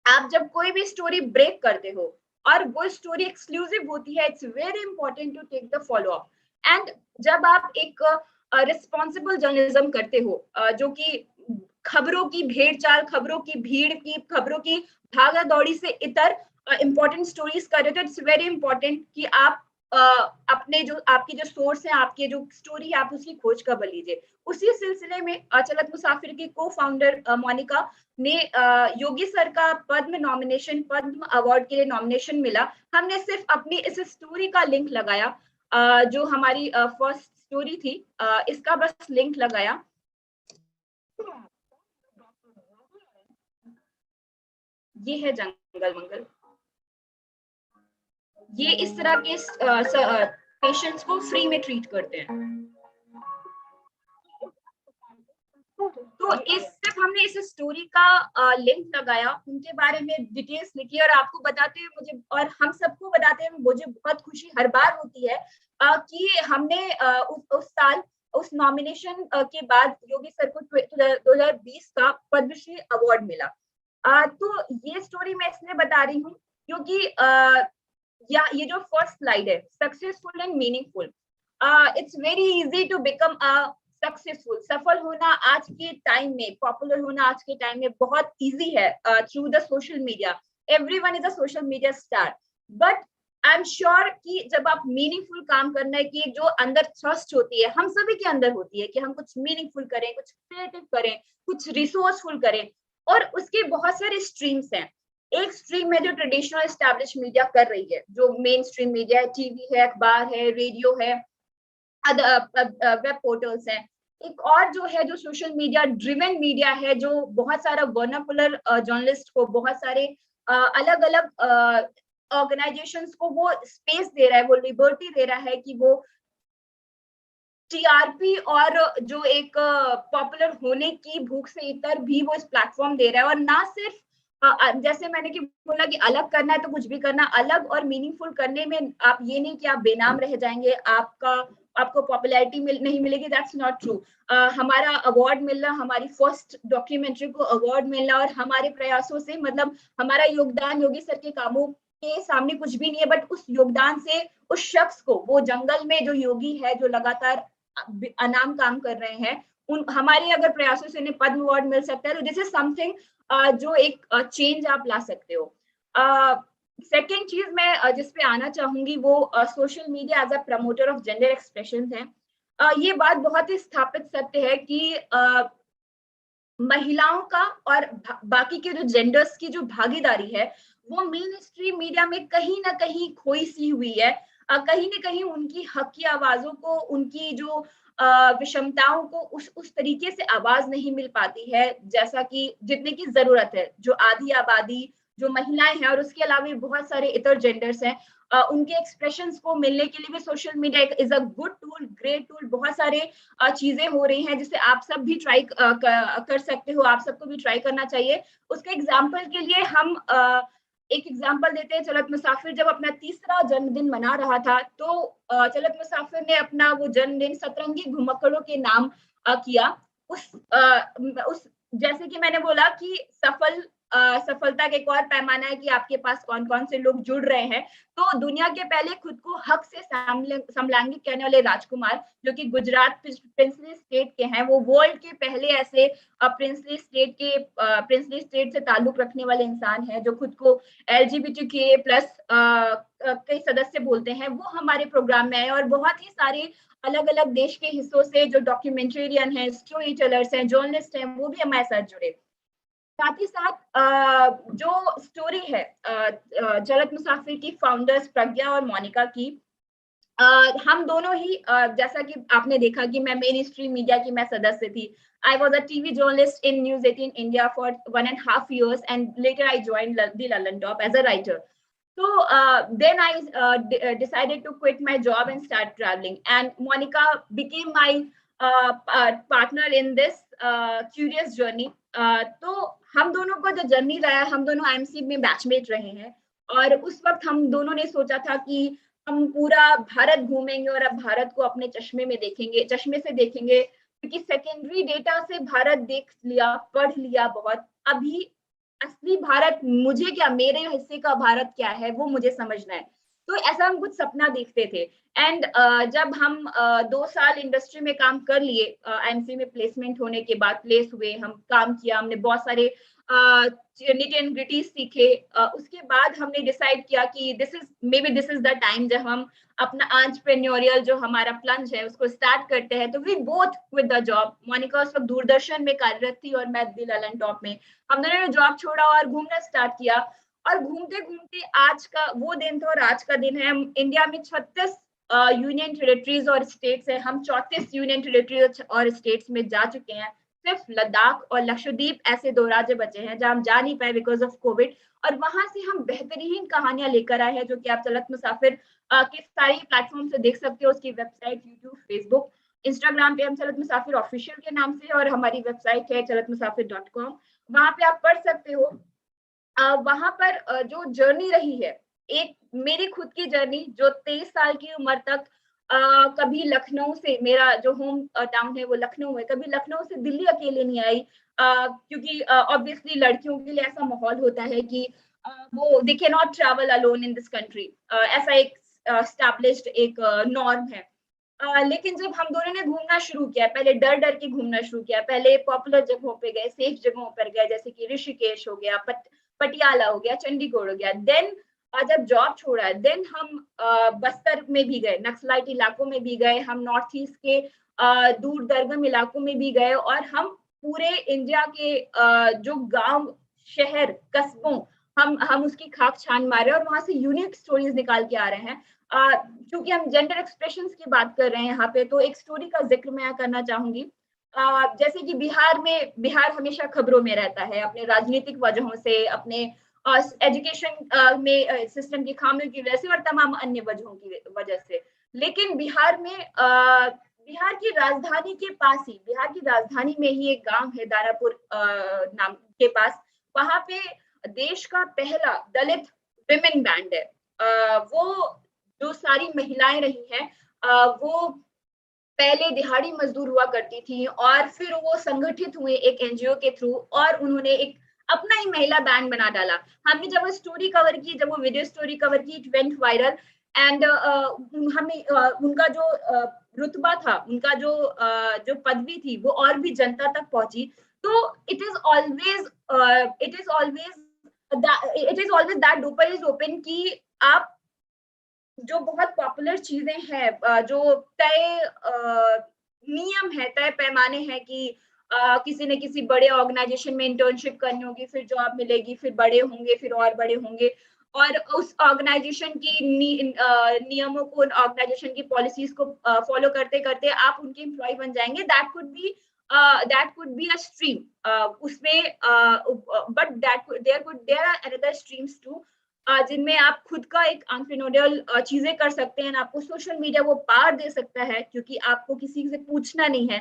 आप जब कोई भी स्टोरी ब्रेक करते हो और वो स्टोरी एक्सक्लूसिव होती है, it's very important to take the follow up. And जब आप एक रिस्पॉन्सिबल जर्नलिज्म करते हो, जो कि खबरों की भेड़ चाल, खबरों की भीड़ की, खबरों की भागा दौड़ी से इतर इंपॉर्टेंट स्टोरीज कर रहे थे, इट्स वेरी इंपॉर्टेंट कि आप अपने जो आपके जो सोर्स है, आपके जो स्टोरी है, आप उसकी खोज खबर लीजिए. उसी सिलसिले में चलत मुसाफिर की को फाउंडर मोनिका ने योगी सर का पद्म अवार्ड के लिए नॉमिनेशन मिला. हमने सिर्फ अपनी इस स्टोरी का लिंक लगाया, जो हमारी फर्स्ट स्टोरी थी, इसका बस लिंक लगाया. ये है जंगल मंगल. ये इस तरह के पेशेंट्स को फ्री में ट्रीट करते हैं. तो सिर्फ हमने इस स्टोरी का लिंक लगाया, उनके बारे में डिटेल्स लिखी, और आपको बताते हुए मुझे और हम सबको बताते हुए मुझे बहुत खुशी हर बार होती है कि हमने उस साल उस नॉमिनेशन के बाद योगी सर को 2020 का पद्मश्री अवार्ड मिला. तो ये स्टोरी मैं इसलिए बता रही हूँ क्योंकि या ये जो फर्स्ट स्लाइड है, successful and meaningful, it's very easy to become a successful. सफल होना आज के टाइम में, पॉपुलर होना आज के टाइम में बहुत इजी है through the social media. Everyone is a social media star, but I am sure कि जब आप मीनिंगफुल काम करना है, कि जो अंदर थ्रस्ट होती है, हम सभी के अंदर होती है कि हम कुछ मीनिंगफुल करें, कुछ क्रिएटिव करें, कुछ रिसोर्सफुल करें, और उसके बहुत सारे स्ट्रीम्स हैं. एक स्ट्रीम में जो ट्रेडिशनल एस्टैब्लिश मीडिया कर रही है, जो मेन स्ट्रीम मीडिया है, टीवी है, अखबार है, रेडियो है, वेब पोर्टल्स हैं। एक और जो है, जो सोशल मीडिया ड्रिवन मीडिया है, जो बहुत सारा वर्नाकुलर जर्नलिस्ट को, बहुत सारे अलग अलग ऑर्गेनाइजेशंस को वो स्पेस दे रहा है, वो लिबर्टी दे रहा है कि वो टीआरपी और जो एक पॉपुलर होने की भूख से इतर भी वो इस प्लेटफॉर्म दे रहा है। और ना सिर्फ जैसे मैंने कि बोला कि अलग करना है तो कुछ भी करना, अलग और मीनिंगफुल करने में आप ये नहीं कि आप बेनाम रह जाएंगे, आपको पॉपुलैरिटी नहीं मिलेगी, दैट्स नॉट ट्रू। हमारा अवार्ड मिलना, हमारी फर्स्ट डॉक्यूमेंट्री को अवार्ड मिलना और हमारे प्रयासों से, मतलब हमारा योगदान योगी सर के कामों के सामने कुछ भी नहीं है, बट उस योगदान से उस शख्स को, वो जंगल में जो योगी है, जो लगातार अनाम काम कर रहे हैं, उन हमारे अगर प्रयासों से उन्हें पद्म अवार्ड मिल सकता है, तो दिस इज समथिंग जो एक चेंज आप ला सकते हो। सेकेंड चीज मैं जिस पे आना चाहूंगी वो social media as a promoter of gender expression है। ये बात बहुत ही स्थापित सत्य है कि महिलाओं का और बाकी के जो जेंडर्स की जो भागीदारी है, वो मेन स्ट्रीम मीडिया में कहीं ना कहीं खोई सी हुई है। कहीं ना कहीं उनकी हक की आवाजों को, उनकी जो विषमताओं को उस तरीके से आवाज नहीं मिल पाती है जैसा कि जितने की जरूरत है। जो आधी आबादी, जो महिलाएं हैं और उसके अलावा बहुत सारे इतर जेंडर्स हैं, उनके एक्सप्रेशंस को मिलने के लिए भी social media is a good tool, great tool. बहुत सारे चीजें हो रही हैं जिसे आप सब भी ट्राई कर सकते हो, आप सबको भी ट्राई करना चाहिए। उसके एग्जाम्पल के लिए हम एक एग्जाम्पल देते हैं। चलत मुसाफिर जब अपना तीसरा जन्मदिन मना रहा था, तो चलत मुसाफिर ने अपना वो जन्मदिन सतरंगी घुमक्कड़ों के नाम किया। उस जैसे कि मैंने बोला कि सफलता का एक और पैमाना है कि आपके पास कौन कौन से लोग जुड़ रहे हैं। तो दुनिया के पहले खुद को हक से समलैंगिक कहने वाले राजकुमार, जो कि गुजरात प्रिंसली स्टेट के हैं, वो वर्ल्ड के पहले ऐसे प्रिंसली स्टेट से ताल्लुक रखने वाले इंसान हैं जो खुद को LGBTQ+ कई सदस्य बोलते हैं। वो हमारे प्रोग्राम में आए और बहुत ही सारे अलग अलग देश के हिस्सों से जो डॉक्यूमेंटेरियन हैं, स्टोरी टेलर्स हैं, जर्नलिस्ट हैं, वो भी हमारे साथ जुड़े। साथ ही साथ जो स्टोरी है जलत मुसाफिर की फाउंडर्स प्रज्ञा और मोनिका की, हम दोनों ही जैसा कि आपने देखा कि मैं मेन स्ट्रीम मीडिया की मैं सदस्य थी। I was a TV journalist in News 18 India for 1.5 years and later I joined the London Top as a writer. So then I decided to quit my job and start traveling, and Monica became my partner in this curious journey. तो हम दोनों को जो journey रहा है, हम दोनों IMC में बैचमेट रहे हैं और उस वक्त हम दोनों ने सोचा था कि हम पूरा भारत घूमेंगे और अब भारत को अपने चश्मे से देखेंगे, क्योंकि सेकेंडरी डेटा से भारत देख लिया, पढ़ लिया बहुत। अभी असली भारत मुझे क्या, मेरे हिस्से का भारत क्या है, वो मुझे समझना है। तो ऐसा हम कुछ सपना देखते थे। एंड जब हम 2 साल इंडस्ट्री में काम कर लिए, IMC में प्लेसमेंट होने के बाद प्लेस हुए, हम काम किया, हमने बहुत सारे निट एंड ग्रिटी सीखे। उसके बाद हमने डिसाइड किया कि दिस इज द टाइम जब हम अपना एंटरप्रेन्योरियल जो हमारा प्लंज है उसको स्टार्ट करते हैं। तो we both quit the job. Monica उस वक्त दूरदर्शन में कार्यरत थी और मैं दी ललन टॉप में। हम दोनों ने जॉब छोड़ा और घूमना स्टार्ट किया, और घूमते घूमते आज का वो दिन था और आज का दिन है। हम इंडिया में 36 यूनियन टेरिटरीज और स्टेट्स है, हम 34 यूनियन टेरिटरीज और स्टेट्स में जा चुके हैं। सिर्फ लद्दाख और लक्षद्वीप ऐसे 2 राज्य बचे हैं जहां हम जा नहीं पाए बिकॉज ऑफ कोविड, और वहां से हम बेहतरीन कहानियां लेकर आए हैं जो कि आप चलत मुसाफिर के सारे प्लेटफॉर्म से देख सकते हो। उसकी वेबसाइट, यूट्यूब, फेसबुक, इंस्टाग्राम पे हम चलत मुसाफिर ऑफिशियल के नाम से, और हमारी वेबसाइट है chalatmusafir.com। वहां पे आप पढ़ सकते हो। वहां पर जो जर्नी रही है, एक मेरी खुद की जर्नी जो 23 साल की उम्र तक कभी लखनऊ से, मेरा जो होम टाउन है वो लखनऊ है, कभी लखनऊ से दिल्ली अकेले नहीं आई, क्योंकि ऑब्वियसली लड़कियों के लिए ऐसा माहौल होता है कि वो they can not travel alone in this country, ऐसा एक एस्टैब्लिश्ड एक नॉर्म है। लेकिन जब हम दोनों ने घूमना शुरू किया, पहले डर डर के घूमना शुरू किया, पहले पॉपुलर जगहों पे गए, सेफ जगहों पर गए, जैसे कि ऋषिकेश हो गया, पटियाला हो गया, चंडीगढ़ हो गया। देन जब जॉब छोड़ा, देन हम बस्तर में भी गए, नक्सलाइट इलाकों में भी गए, हम नॉर्थ ईस्ट के दूर दरगम इलाकों में भी गए, और हम पूरे इंडिया के जो गांव, शहर, कस्बों, हम उसकी खाक छान मार रहे हैं और वहां से यूनिक स्टोरीज निकाल के आ रहे हैं। क्योंकि हम जेंडर एक्सप्रेशंस की बात कर रहे हैं यहाँ पे, तो एक स्टोरी का जिक्र मैं करना चाहूंगी। जैसे कि बिहार हमेशा खबरों में रहता है अपने राजनीतिक वजहों से, अपने एजुकेशन में सिस्टम की खामियों की वजह से और तमाम अन्य वजहों की वजह से। लेकिन बिहार की राजधानी के पास ही, बिहार की राजधानी में ही एक गांव है दानापुर नाम के पास। वहां पे देश का पहला दलित विमेन बैंड है। वो जो सारी महिलाएं रही हैं, वो पहले दिहाड़ी मजदूर हुआ करती थी और फिर वो संगठित हुए एक एनजीओ के थ्रू और उन्होंने एक अपना ही महिला बैंड बना डाला। हमने जब वो स्टोरी कवर की, जब वो वीडियो स्टोरी कवर की, इट वेंट वायरल। एंड हमें उनका जो रुतबा था, उनका जो पदवी थी, वो और भी जनता तक पहुंची। तो it is always that door is open कि आप जो बहुत पॉपुलर चीजें हैं, जो तय नियम है, तय पैमाने हैं कि किसी न किसी बड़े ऑर्गेनाइजेशन में इंटर्नशिप करनी होगी, फिर जॉब मिलेगी, फिर बड़े होंगे, फिर और बड़े होंगे, और उस ऑर्गेनाइजेशन की नियमों को, ऑर्गेनाइजेशन की पॉलिसीज को फॉलो करते करते आप उनके एम्प्लॉय बन जाएंगे। That could be a stream उसमें, but there are another streams too, जिनमें आप खुद का एक एंटरप्रेन्योरियल चीजें कर सकते हैं। आपको सोशल मीडिया वो पावर दे सकता है क्योंकि आपको किसी से पूछना नहीं है,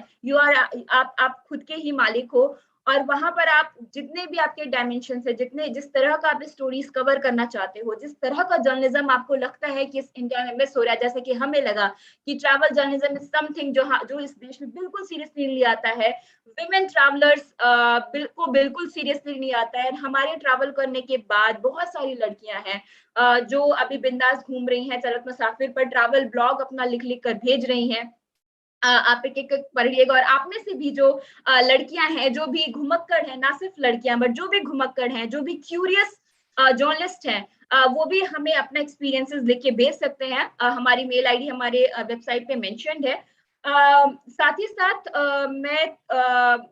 आप खुद के ही मालिक हो। और वहां पर आप जितने भी आपके डायमेंशन है, जिस तरह का आप स्टोरीज कवर करना चाहते हो, जिस तरह का जर्नलिज्म आपको लगता है कि इस इंडिया में मिस हो रहा है, जैसे कि हमें लगा कि ट्रैवल जर्नलिज्म इज समथिंग जो इस देश में बिल्कुल सीरियसली लिया जाता है। विमेन ट्रैवलर्स बिल्कुल सीरियसली नहीं आता है। हमारे ट्रैवल करने के बाद बहुत सारी लड़कियां हैं जो अभी बिंदास घूम रही हैं, चलत मुसाफिर पर ट्रैवल ब्लॉग अपना लिख लिख कर भेज रही हैं। आप एक एक पढ़िएगा, और आप में से भी जो लड़कियां हैं, जो भी घुमक्कड़ हैं, ना सिर्फ लड़कियां बट जो भी घुमक्कड़ हैं, जो भी क्यूरियस जर्नलिस्ट हैं, वो भी हमें अपना एक्सपीरियंसेस लिख के भेज सकते हैं। हमारी मेल आईडी हमारे वेबसाइट पे मेंशन्ड है। साथ ही साथ मैं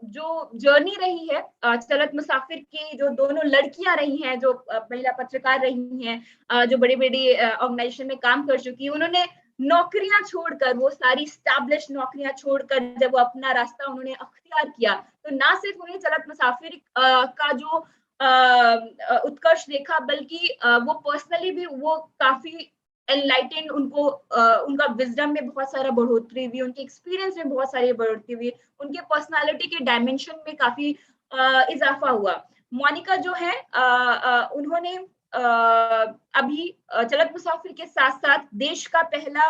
जो जर्नी रही है चलत मुसाफिर की, जो दोनों लड़कियां रही हैं, जो महिला पत्रकार रही हैं, जो बड़ी बड़ी ऑर्गेनाइजेशन में काम कर चुकी है, उन्होंने नौकरियां छोड़कर, वो सारी स्टैब्लिश नौकरियां छोड़कर जब वो अपना रास्ता उन्होंने अख्तियार किया, तो ना सिर्फ उन्हें चलत मुसाफिर का जो उत्कर्ष देखा, बल्कि वो पर्सनली भी वो काफी एनलाइटेंड, उनका विजडम में बहुत सारा बढ़ोतरी हुई, उनके एक्सपीरियंस में बहुत सारी बढ़ोतरी हुई, उनके पर्सनालिटी के डायमेंशन में काफी इजाफा हुआ। मोनिका जो है उन्होंने अभी चलत मुसाफिर के साथ साथ देश का पहला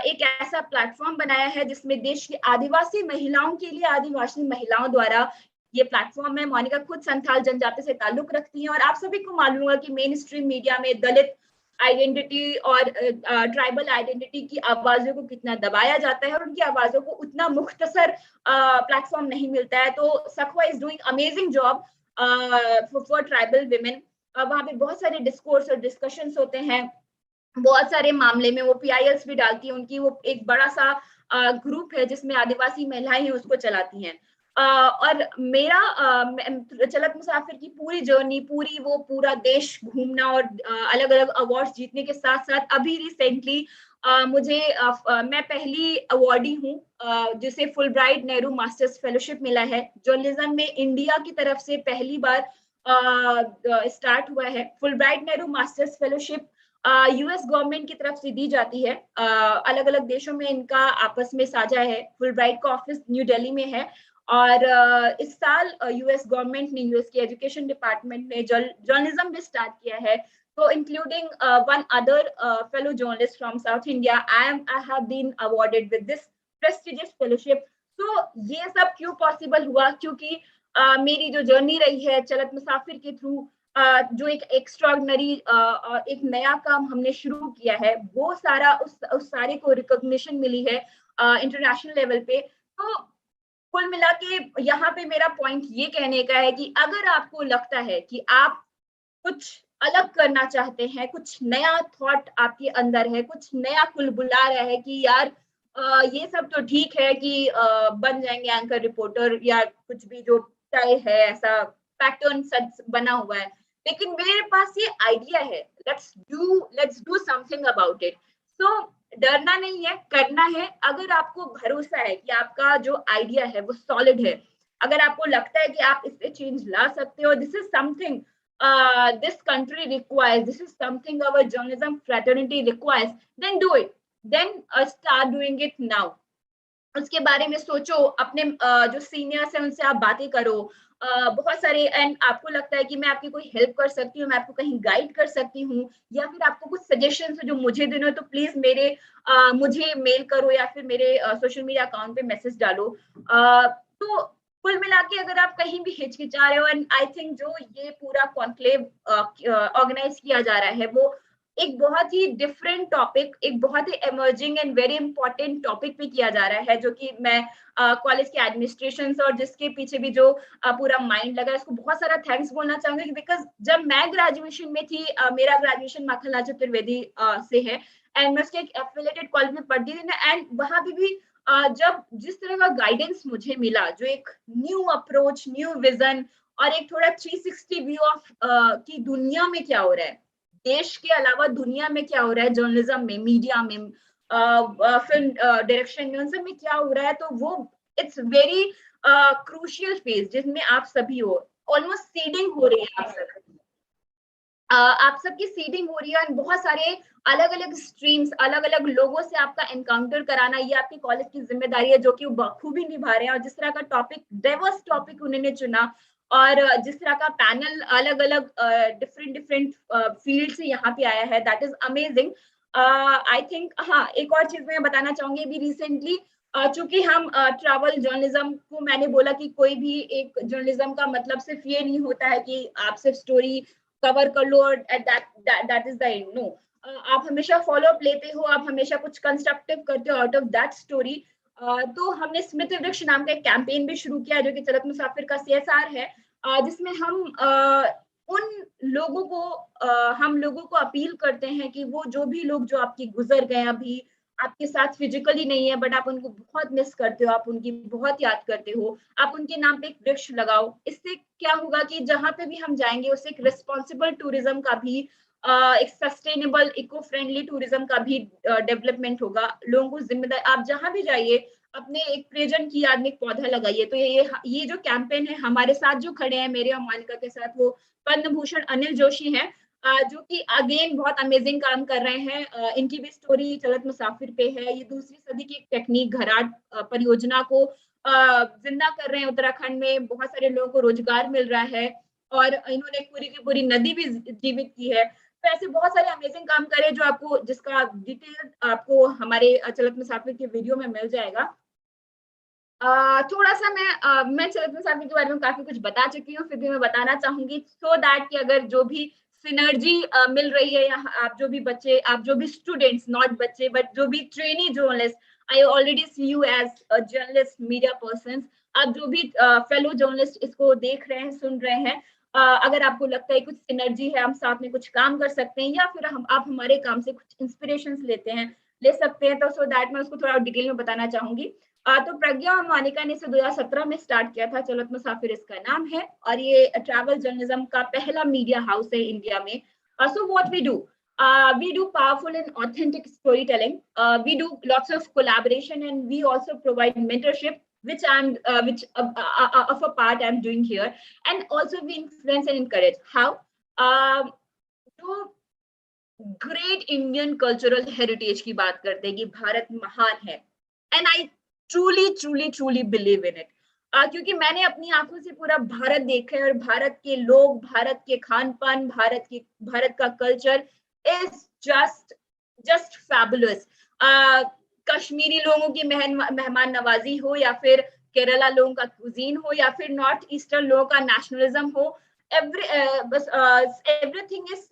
एक ऐसा प्लेटफॉर्म बनाया है जिसमें देश की आदिवासी महिलाओं के लिए, आदिवासी महिलाओं द्वारा ये प्लेटफॉर्म है। मोनिका खुद संथाल जनजाति से ताल्लुक रखती हैं और आप सभी को मालूम होगा कि मेन स्ट्रीम मीडिया में दलित आइडेंटिटी और ट्राइबल आइडेंटिटी की आवाजों को कितना दबाया जाता है और उनकी आवाजों को उतना मुख्तसर प्लेटफॉर्म नहीं मिलता है। तो Sakhwa is doing amazing job for tribal women. वहां पे बहुत सारे डिस्कोर्स और डिस्कशंस होते हैं, बहुत सारे मामले में वो पीआईएल्स भी डालती है। उनकी वो एक बड़ा सा ग्रुप है जिसमें आदिवासी महिलाएं हैं, उसको चलाती हैं। और मेरा चलत मुसाफिर की पूरी जर्नी, पूरा देश घूमना और अलग अलग अवार्ड्स जीतने के साथ साथ अभी रिसेंटली मैं पहली अवार्डी हूँ जिसे full bright Nehru masters fellowship मिला है। जर्नलिज्म में इंडिया की तरफ से पहली बार स्टार्ट हुआ है। Full bright Nehru masters fellowship US government की तरफ से दी जाती है। अलग अलग देशों में इनका आपस में साझा है। फुल ब्राइट का ऑफिस न्यू दिल्ली में है और इस साल यूएस गवर्नमेंट ने, यूएस के एजुकेशन डिपार्टमेंट ने जर्नलिज्म भी स्टार्ट किया है। तो including one other fellow journalist from South India, I have been awarded with this prestigious fellowship. तो ये सब क्यों पॉसिबल हुआ? क्योंकि मेरी जो जर्नी रही है चलत मुसाफिर के थ्रू, जो एक एक्स्ट्राऑर्डिनरी एक नया काम हमने शुरू किया है, वो सारा उस सारे को रिकॉग्निशन मिली है इंटरनेशनल लेवल पे। तो कुल मिला के यहाँ पे मेरा पॉइंट ये कहने का है कि अगर आपको लगता है कि आप कुछ अलग करना चाहते हैं, कुछ नया थॉट आपके अंदर है, कुछ नया कुल बुला रहा है कि यार ये सब तो ठीक है कि बन जाएंगे एंकर रिपोर्टर या कुछ भी जो तय है, ऐसा पैटर्न बना हुआ है, लेकिन मेरे पास ये आइडिया है, let's do something about it. So डरना नहीं है, करना है। अगर आपको भरोसा है कि आपका जो आइडिया है वो सॉलिड है, अगर आपको लगता है कि आप इस पे चेंज ला सकते हो, this is something this country requires, this is something our journalism fraternity requires, then do it, then start doing it now। उसके बारे में सोचो, अपने जो सीनियर्स हैं उनसे आप बातें करो। बहुत सारे, एंड आपको लगता है कि मैं आपकी कोई हेल्प कर सकती हूँ, मैं आपको कहीं गाइड कर सकती हूँ, या फिर आपको कुछ सजेशन है जो मुझे देना है, तो प्लीज मुझे मेल करो या फिर मेरे सोशल मीडिया अकाउंट पे मैसेज डालो। तो कुल मिला के अगर आप कहीं भी हिचकिचा रहे हो, एंड आई थिंक जो ये पूरा कॉन्क्लेव ऑर्गेनाइज किया जा रहा है वो एक बहुत ही डिफरेंट टॉपिक, एक बहुत ही emerging and very important topic पे किया जा रहा है, जो कि मैं कॉलेज के एडमिनिस्ट्रेशन और जिसके पीछे भी जो पूरा माइंड लगा है, इसको बहुत सारा थैंक्स बोलना चाहूंगी। बिकॉज जब मैं ग्रेजुएशन में थी, मेरा ग्रेजुएशन माखनलाल चतुर्वेदी से है, एंड मैं उसके एफिलिएटेड कॉलेज में पढ़ती थी ना, एंड वहां पे भी जब जिस तरह का गाइडेंस मुझे मिला, जो एक न्यू अप्रोच, न्यू विजन और एक थोड़ा 360 व्यू ऑफ की दुनिया में क्या हो रहा है, देश के अलावा दुनिया में क्या हो रहा है, जर्नलिज्म में, मीडिया में, फिल्म डायरेक्शन में, उन सब में क्या हो रहा है, तो वो इट्स वेरी क्रूशियल फेज जिसमें आप सभी हो, ऑलमोस्ट सीडिंग हो रही है आप सबकी सीडिंग हो रही है, और बहुत सारे अलग अलग स्ट्रीम्स, अलग अलग लोगों से आपका एनकाउंटर कराना, ये आपके कॉलेज की जिम्मेदारी है, जो कि वो बखूबी निभा रहे हैं। और जिस तरह का टॉपिक, डाइवर्स टॉपिक उन्होंने चुना, और जिस तरह का पैनल अलग अलग डिफरेंट डिफरेंट फील्ड से यहाँ पे आया है, that is amazing. I think, हाँ, एक और चीज मैं बताना चाहूंगी, अभी रिसेंटली चूंकि हम ट्रैवल जर्नलिज्म को, मैंने बोला कि कोई भी एक जर्नलिज्म का मतलब सिर्फ ये नहीं होता है कि आप सिर्फ स्टोरी कवर कर लो और that is the end, no. आप हमेशा फॉलो अप लेते हो, आप हमेशा कुछ कंस्ट्रक्टिव करते हो आउट ऑफ दैट स्टोरी। तो हमने स्मृति वृक्ष नाम का एक कैंपेन भी शुरू किया, जो कि चलत मुसाफिर का CSR है, जिसमें हम उन लोगों को हम लोगों को अपील करते हैं कि वो जो भी लोग जो आपकी गुजर गए, अभी आपके साथ फिजिकली नहीं है, बट आप उनको बहुत मिस करते हो, आप उनकी बहुत याद करते हो, आप उनके नाम पे एक वृक्ष लगाओ। इससे क्या होगा कि जहां पे भी हम जाएंगे, उससे एक रिस्पॉन्सिबल टूरिज्म का भी, एक सस्टेनेबल इको फ्रेंडली टूरिज्म का भी डेवलपमेंट होगा। लोगों को जिम्मेदार, आप जहां भी जाइए अपने एक प्रियजन की याद में एक पौधा लगाइए। तो ये जो कैंपेन है, हमारे साथ जो खड़े हैं, मेरे और मालिका के साथ, वो पद्म भूषण अनिल जोशी हैं, जो कि अगेन बहुत अमेजिंग काम कर रहे हैं। इनकी भी स्टोरी चलत मुसाफिर पे है। ये दूसरी सदी की एक टेक्निक घराट परियोजना को जिंदा कर रहे हैं उत्तराखंड में, बहुत सारे लोगों को रोजगार मिल रहा है, और इन्होंने पूरी की पूरी नदी भी जीवित की है। तो ऐसे बहुत सारे अमेजिंग काम करे, जो आपको, जिसका डिटेल आपको हमारे चलत मुसाफिर के वीडियो में मिल जाएगा। थोड़ा सा मैं चलत मुसाफिर के बारे में काफी कुछ बता चुकी हूँ, फिर भी मैं बताना चाहूंगी, सो दैट कि अगर जो भी सिनर्जी मिल रही है, या आप जो भी बच्चे, आप जो भी स्टूडेंट्स, नॉट बच्चे बट जो भी trainee journalist, I already see you as journalist, media person, आप जो भी फेलो जर्नलिस्ट इसको देख रहे हैं, सुन रहे हैं, अगर आपको लगता है कुछ सिनर्जी है, हम साथ में कुछ काम कर सकते हैं, या फिर आप हमारे काम से कुछ इंस्पिरेशन ले सकते हैं, तो सो दैट मैं उसको थोड़ा डिटेल में बताना चाहूंगी। तो प्रज्ञा और मोनिका ने इसे 2017 में स्टार्ट किया था, चलत मुसाफिर इसका नाम है, और ये ट्रैवल जर्नलिज्म का पहला मीडिया हाउस है इंडिया में। So what we do powerful and authentic storytelling. We do lots of collaboration, and we also provide mentorship, which of a part I'm doing here, and also we influence and encourage. How? जो great Indian cultural heritage की बात करते हैं कि भारत महान है, and I truly believe in it, क्योंकि मैंने अपनी आंखों से पूरा भारत देखा है, और भारत के लोग, भारत के खान पान, भारत का culture is just fabulous. Kashmiri लोगों की मेहमान नवाजी हो, या फिर केरला लोगों का कुजीन हो, या फिर नॉर्थ ईस्टर्न लोगों का नेशनलिज्म हो, एवरीथिंग इज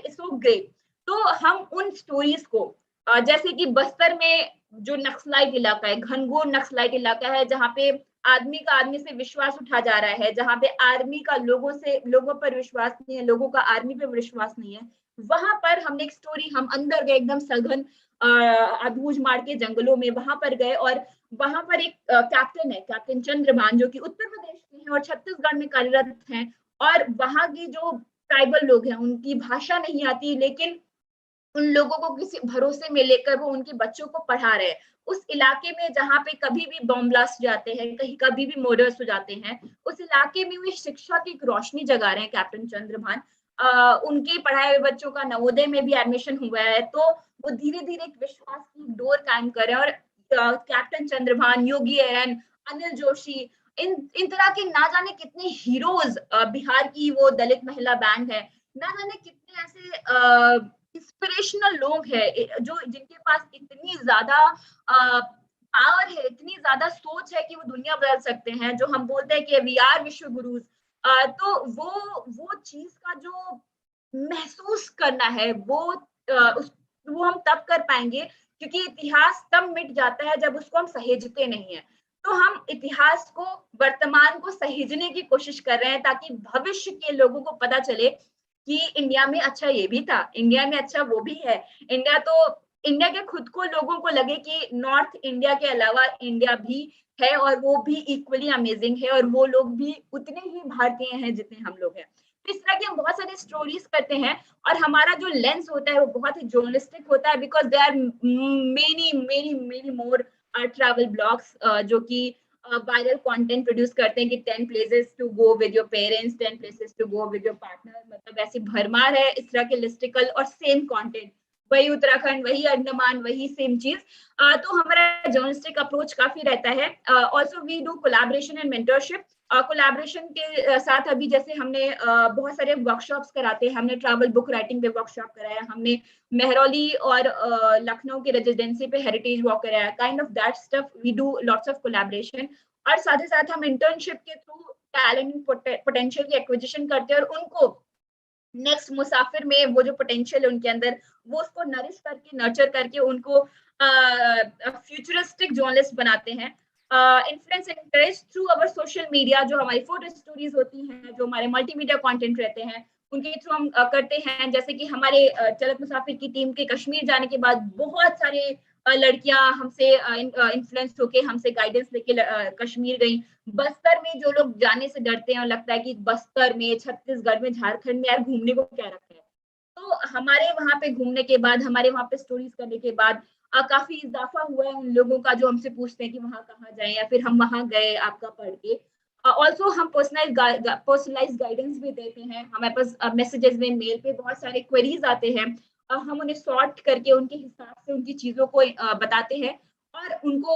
सो ग्रेट। तो हम उन स्टोरीज को, जैसे कि बस्तर में जो नक्सलाइट इलाका है, घनघोर नक्सलाइट इलाका है, जहाँ पे आदमी का आदमी से विश्वास उठा जा रहा है, जहाँ पे आर्मी का लोगों पर विश्वास नहीं है, लोगों का आर्मी पे विश्वास नहीं है, वहां पर हमने एक स्टोरी, हम अंदर गए एकदम सघन अबूझ मार के जंगलों में, वहां पर गए, और वहां पर एक कैप्टन है, कैप्टन चंद्रभान, जो कि उत्तर प्रदेश के हैं और छत्तीसगढ़ में कार्यरत हैं, और वहां की जो ट्राइबल लोग हैं, उनकी भाषा नहीं आती, लेकिन उन लोगों को किसी भरोसे में लेकर वो उनके बच्चों को पढ़ा रहे हैं। उस इलाके में जहाँ पे कभी भी बॉम्ब ब्लास्ट जाते हैं, कहीं कभी भी मर्डर्स हो जाते हैं, उस इलाके में वे शिक्षा की एक रोशनी जगा रहे हैं कैप्टन चंद्रभान। उनके पढ़ाए हुए बच्चों का नवोदय में भी एडमिशन हुआ है, तो वो धीरे धीरे एक विश्वास की डोर कायम कर रहे हैं। और कैप्टन चंद्रभान, योगी एरन, अनिल जोशी, इन तरह के ना जाने कितने हीरोज, बिहार की वो दलित महिला बैंड है, ना जाने कितने ऐसे इंस्पिरेशनल लोग हैं जो जिनके पास इतनी ज्यादा पावर है, इतनी ज्यादा सोच है कि वो दुनिया बदल सकते हैं, जो हम बोलते हैं कि वी आर विश्व गुरुज। तो वो चीज का जो महसूस करना है, वो हम तब कर पाएंगे, क्योंकि इतिहास तब मिट जाता है जब उसको हम सहेजते नहीं है। तो हम इतिहास को, वर्तमान को सहेजने की कोशिश कर रहे हैं, ताकि भविष्य के लोगों को पता चले कि इंडिया में अच्छा ये भी था, इंडिया में अच्छा वो भी है। इंडिया के खुद को लोगों को लगे कि नॉर्थ इंडिया के अलावा इंडिया भी है, और वो भी इक्वली अमेजिंग है, और वो लोग भी उतने ही भारतीय हैं जितने हम लोग हैं। तो इस तरह की हम बहुत सारी स्टोरीज करते हैं, और हमारा जो लेंस होता है वो बहुत ही जर्नलिस्टिक होता है, because there are many many many more travel blogs जो कि वायरल कंटेंट प्रोड्यूस करते हैं कि 10 places to go with your parents, 10 places to go with your partner, मतलब ऐसी भरमार है इस तरह के लिस्टिकल और सेम कंटेंट, वही उत्तराखंड, वही अंडमान, वही सेम चीज। तो हमारा जर्नलिस्टिक अप्रोच काफी रहता है। Also we do collaboration and mentorship. Collaboration के साथ अभी जैसे हमने बहुत सारे वर्कशॉप्स कराते हैं, हमने ट्रैवल बुक राइटिंग पे वर्कशॉप कराया, हमने मेहरौली और लखनऊ के रेजिडेंसी पे हेरिटेज वॉक कराया, kind of that stuff we do lots of collaboration. और साथ ही साथ हम इंटर्नशिप के थ्रू टैलेंट पोटेंशियल की एक्विजिशन करते हैं, और उनको नेक्स्ट मुसाफिर में वो जो पोटेंशियल है उनके अंदर, वो उसको नरिश करके, नर्चर करके उनको फ्यूचरिस्टिक जर्नलिस्ट बनाते हैं। Influence and encourage through our social media, जो हमारी फोटो स्टोरीज होती हैं, जो हमारे मल्टीमीडिया कंटेंट रहते हैं, उनके थ्रू हम करते हैं। जैसे कि हमारे चलत मुसाफिर की टीम के कश्मीर जाने के बाद बहुत सारे लड़कियां हमसे इन्फ्लुएंस होके हमसे गाइडेंस लेके कश्मीर गई। बस्तर में जो लोग जाने से डरते हैं और लगता है कि बस्तर में, छत्तीसगढ़ में, झारखंड में यार घूमने को क्या रखा है, तो हमारे वहां पे घूमने के बाद, हमारे वहां पे स्टोरीज करने के बाद काफी इजाफा हुआ है उन लोगों का जो हमसे पूछते हैं कि वहां कहाँ जाए, या फिर हम वहां गए आपका पढ़ के। ऑल्सो हम पर्सनलाइज गाइडेंस भी देते हैं। हमारे पास मैसेजेस में, मेल पे बहुत सारे क्वेरीज आते हैं, हम उन्हें सॉर्ट करके उनके हिसाब से उनकी चीजों को बताते हैं, और उनको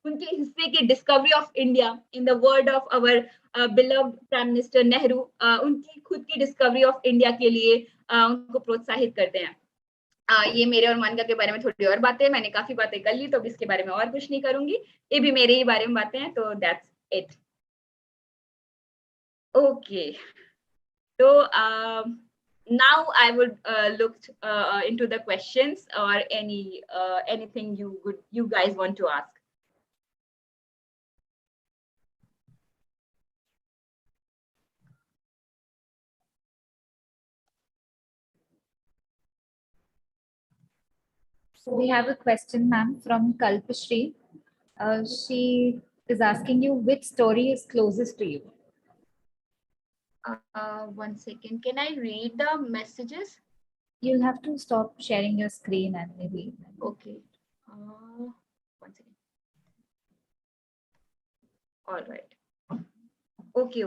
उनके हिस्से की discovery of India in the word of our beloved prime minister Nehru, उनकी खुद की डिस्कवरी ऑफ इंडिया के लिए उनको प्रोत्साहित करते हैं। ये मेरे और मानका के बारे में थोड़ी और बातें, मैंने काफी बातें कर ली, तो अब इसके बारे में और कुछ नहीं करूंगी, ये भी मेरे ही बारे में बातें हैं, तो दैट्स इट। ओके, तो now I would look into the questions or anything you guys want to ask. So we have a question, ma'am, from Kalpashri. She is asking you which story is closest to you. 1 second, can I read the messages? You'll have to stop sharing your screen and maybe. Okay. 1 second. All right. Okay.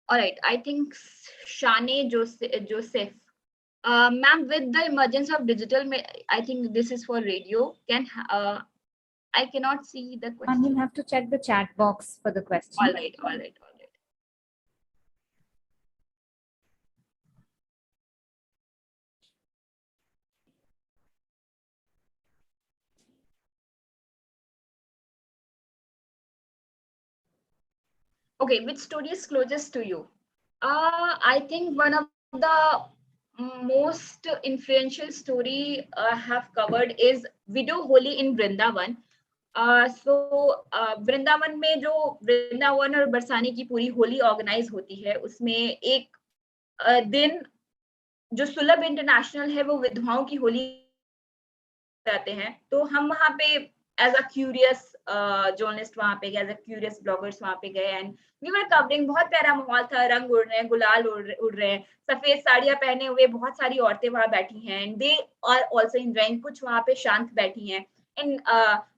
All right. I think Shane Joseph. Ma'am, with the emergence of digital, I think this is for radio. I cannot see the question. And you'll have to check the chat box for the question. All right. Okay, which story is closest to you? I think one of the most influential story I have covered is Widow Holi in Vrindavan. Vrindavan में जो वृंदावन और बरसाने की पूरी Holi organise होती है, उसमें एक दिन जो सुलभ इंटरनेशनल है वो विधवाओं की होली कराते हैं। तो हम वहाँ पे एज अ क्यूरियस जर्नलिस्ट वहां पे गए, एज अ क्यूरियस ब्लॉगर्स वहां पे गए एंड वी वर कवरिंग। बहुत प्यारा माहौल था, रंग उड़ रहे हैं, गुलाल उड़ रहे हैं, सफेद साड़ियां पहने हुए बहुत सारी औरतें वहां बैठी हैं and they are also enjoying. कुछ वहां पे शांत बैठी हैं एंड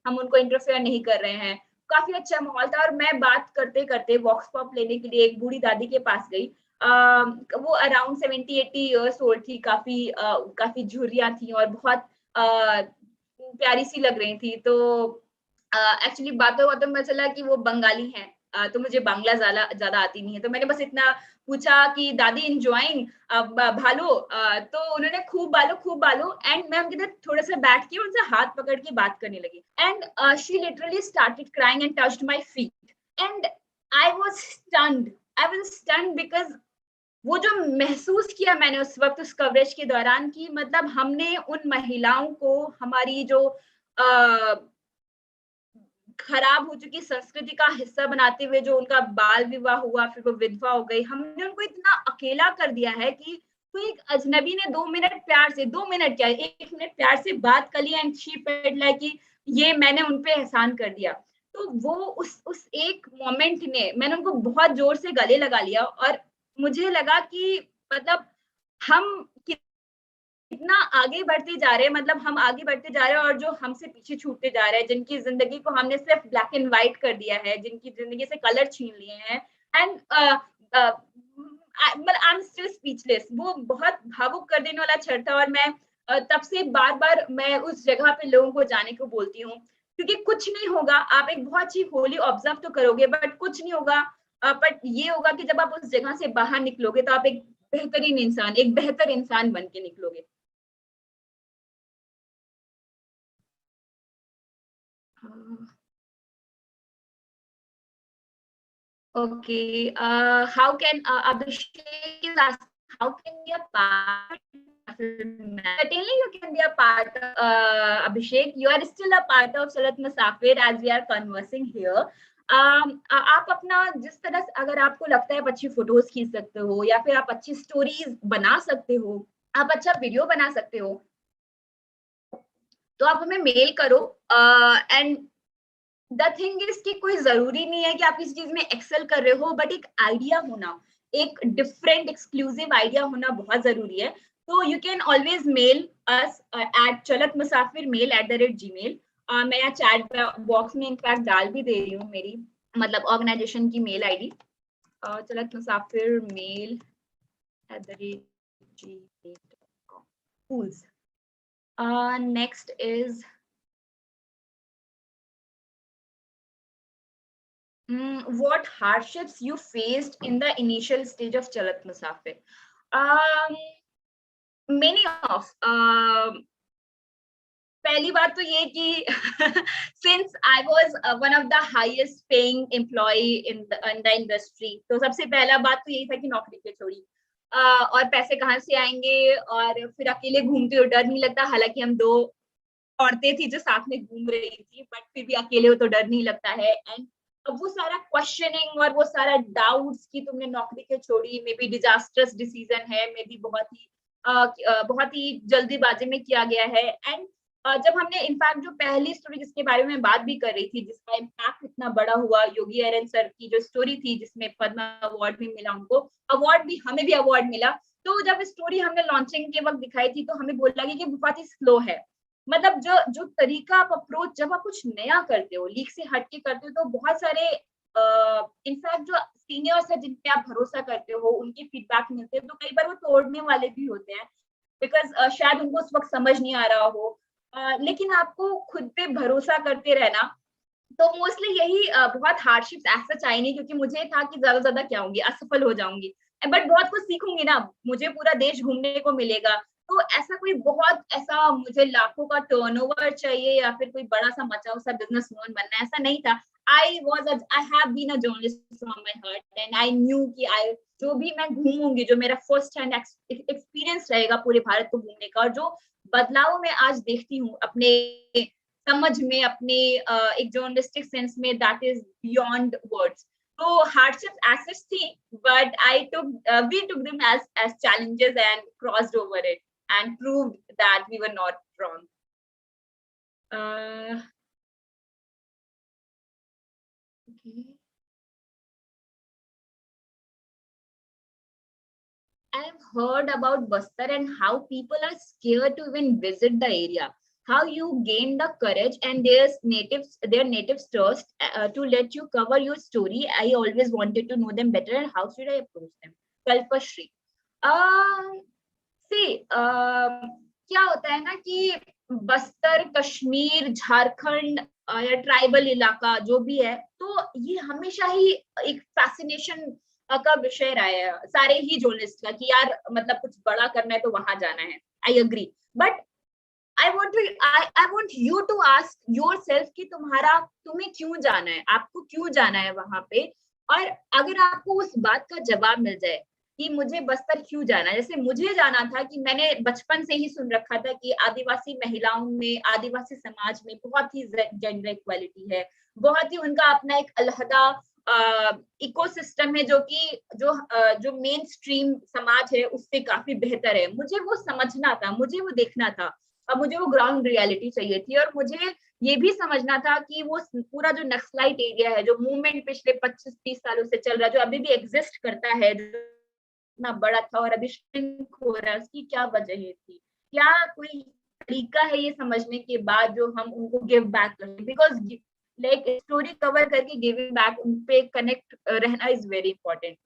हम उनको इंटरफेयर नहीं कर रहे हैं। काफी अच्छा माहौल था और मैं बात करते करते वॉक्स पॉप लेने के लिए एक बूढ़ी दादी के पास गई। वो अराउंड 70-80 ईयर्स ओल्ड थी, काफी झुर्रियां थी और बहुत प्यारी सी लग रही थी। तो एक्चुअली बातों बातों में चला कि वो बंगाली हैं। तो मुझे बांग्ला ज्यादा ज्यादा आती नहीं है, तो मैंने बस इतना पूछा कि दादी इंजॉइंग भालो। तो उन्होंने खूब भालो एंड मैं उनके साथ थोड़ा सा बैठ के उनसे हाथ पकड़ के बात करने लगी and she literally started crying and touched my feet and I was stunned because वो जो महसूस किया मैंने उस वक्त उस कवरेज के दौरान की मतलब हमने उन महिलाओं को हमारी जो खराब हो चुकी संस्कृति का हिस्सा बनाते हुए जो उनका बाल विवाह हुआ, फिर वो विधवा हो गई, हमने उनको इतना अकेला कर दिया है कि कोई एक अजनबी ने 2 मिनट प्यार से, 2 मिनट क्या 1 मिनट प्यार से बात कर ली एंड शी फेल्ट लाइक कि ये मैंने उनपे एहसान कर दिया। तो वो उस एक मोमेंट ने मैंने उनको बहुत जोर से गले लगा लिया और मुझे लगा कि मतलब हम इतना आगे बढ़ते जा रहे हैं, मतलब हम आगे बढ़ते जा रहे हैं और जो हमसे पीछे छूटते जा रहे हैं, जिनकी जिंदगी को हमने सिर्फ ब्लैक एंड व्हाइट कर दिया है, जिनकी जिंदगी से कलर छीन लिए हैं and I am still speechless. वो बहुत भावुक कर देने वाला क्षण था और मैं तब से बार बार मैं उस जगह पे लोगों को जाने को बोलती हूँ क्योंकि कुछ नहीं होगा। आप एक बहुत ही होली ऑब्जर्व तो करोगे बट कुछ नहीं होगा। बट ये होगा कि जब आप उस जगह से बाहर निकलोगे तो आप एक बेहतरीन इंसान, एक बेहतर इंसान बन के निकलोगे। Okay. How can Abhishek is asking how can be a part? Certainly, you can be a part. Abhishek, you are still a part of Salat Musafir as we are conversing here. आप अपना जिस तरह से अगर आपको लगता है आप अच्छी फोटोज खींच सकते हो या फिर आप अच्छी स्टोरीज बना सकते हो, आप अच्छा वीडियो बना सकते हो, तो आप हमें मेल करो। एंड द थिंग इज कि कोई जरूरी नहीं है कि आप किसी चीज में एक्सेल कर रहे हो, बट एक आइडिया होना, एक डिफरेंट एक्सक्लूसिव आइडिया होना बहुत जरूरी है। तो you can always mail us at Chalat Musafir mail @gmail। मैं यहाँ चैट बॉक्स में इनफैक्ट डाल भी दे रही हूँ मेरी मतलब ऑर्गेनाइजेशन की mail ID, Chalat Musafir mail @gmail.com। Next is what hardships you faced in the initial stage of Chalat Musafir? Um, many of पहली बात तो ये कि since I was one of the highest paying employee in the industry, तो सबसे पहला बात तो यही था कि नौकरी क्यों छोड़ी और पैसे कहाँ से आएंगे और फिर अकेले घूमते हो डर नहीं लगता। हालांकि हम दो औरतें थी जो साथ में घूम रही थी बट फिर भी अकेले हो तो डर नहीं लगता है। एंड अब वो सारा क्वेश्चनिंग और वो सारा डाउट्स कि तुमने नौकरी क्यों छोड़ी, मे बी डिजास्टर्स डिसीजन है, मे बी बहुत ही जल्दीबाजी में किया गया है। एंड जब हमने इनफैक्ट जो पहली स्टोरी जिसके बारे में बात भी कर रही थी जिसका इम्पैक्ट इतना बड़ा हुआ, योगी एरन सर की जो स्टोरी थी जिसमें पद्म अवार्ड भी मिला उनको, अवार्ड भी हमें भी अवार्ड मिला। तो जब स्टोरी हमने लॉन्चिंग के वक्त दिखाई थी तो हमें बोला गया कि बहुत ही स्लो है। मतलब जो जो तरीका आप अप्रोच जब आप कुछ नया करते हो, लीक से हटके करते हो, तो बहुत सारे इनफैक्ट जो सीनियर्स है जिन पे आप भरोसा करते हो उनके फीडबैक मिलते हैं तो कई बार वो तोड़ने वाले भी होते हैं बिकॉज शायद उनको उस वक्त समझ नहीं आ रहा हो। लेकिन आपको खुद पे भरोसा करते रहना। तो मोस्टली यही बहुत हार्डशिप्स ऐसा चाहिए नहीं क्योंकि मुझे था कि ज्यादा क्या होंगी, असफल हो जाऊंगी, बट बहुत कुछ सीखूंगी ना, मुझे पूरा देश घूमने को मिलेगा। तो ऐसा कोई बहुत ऐसा मुझे लाखों का टर्नओवर चाहिए या फिर कोई बड़ा सा मचा सा बिजनेस वुमन बनना, ऐसा नहीं था। I have been a journalist from my heart and I knew कि जो भी मैं घूमूंगी, जो मेरा फर्स्ट हैंड एक्सपीरियंस रहेगा पूरे भारत को घूमने का, और जो बदलाव मैं आज देखती हूँ अपने समझ में, अपने एक जर्नलिस्टिक सेंस में, दैट इज बियॉन्ड वर्ड्स। तो हार्डशिप्स एसेट्स थी but we took them as challenges and crossed over it and proved that we were not wrong. Okay. I've heard about Bastar and how people are scared to even visit the area. How you gain the courage and their natives trust to let you cover your story. I always wanted to know them better and how should I approach them? Kalpashri. Um, See, क्या होता है ना कि बस्तर, कश्मीर, झारखंड या tribal इलाका जो भी है, तो ये हमेशा ही एक फैसिनेशन का विषय रहा है सारे ही जर्नलिस्ट का कि यार मतलब कुछ बड़ा करना है तो वहां जाना है. I agree, but I want you to ask yourself कि तुम्हें क्यों जाना है, आपको क्यों जाना है वहां पे. और अगर आपको उस बात का जवाब मिल जाए कि मुझे बस्तर क्यों जाना है, जैसे मुझे जाना था कि मैंने बचपन से ही सुन रखा था कि आदिवासी महिलाओं में, आदिवासी समाज में बहुत ही जेंडर इक्वालिटी है, बहुत ही उनका अपना एक अलहदा इकोसिस्टम है जो कि जो मेन स्ट्रीम समाज है उससे काफी बेहतर है. मुझे वो समझना था, मुझे वो देखना था. अब मुझे वो ग्राउंड रियलिटी चाहिए थी और मुझे ये भी समझना था कि वो पूरा जो नक्सलाइट एरिया है, जो मूवमेंट पिछले 25-30 सालों से चल रहा है, जो अभी भी एग्जिस्ट करता है, इतना बड़ा था और अभी श्रिंक हो रहा है, उसकी क्या वजह थी, क्या कोई तरीका है ये समझने के बाद जो हम उनको गिव बैक करें. बिकॉज लाइक स्टोरी कवर करके गिविंग बैक, उन पे कनेक्ट रहना इज वेरी इंपॉर्टेंट.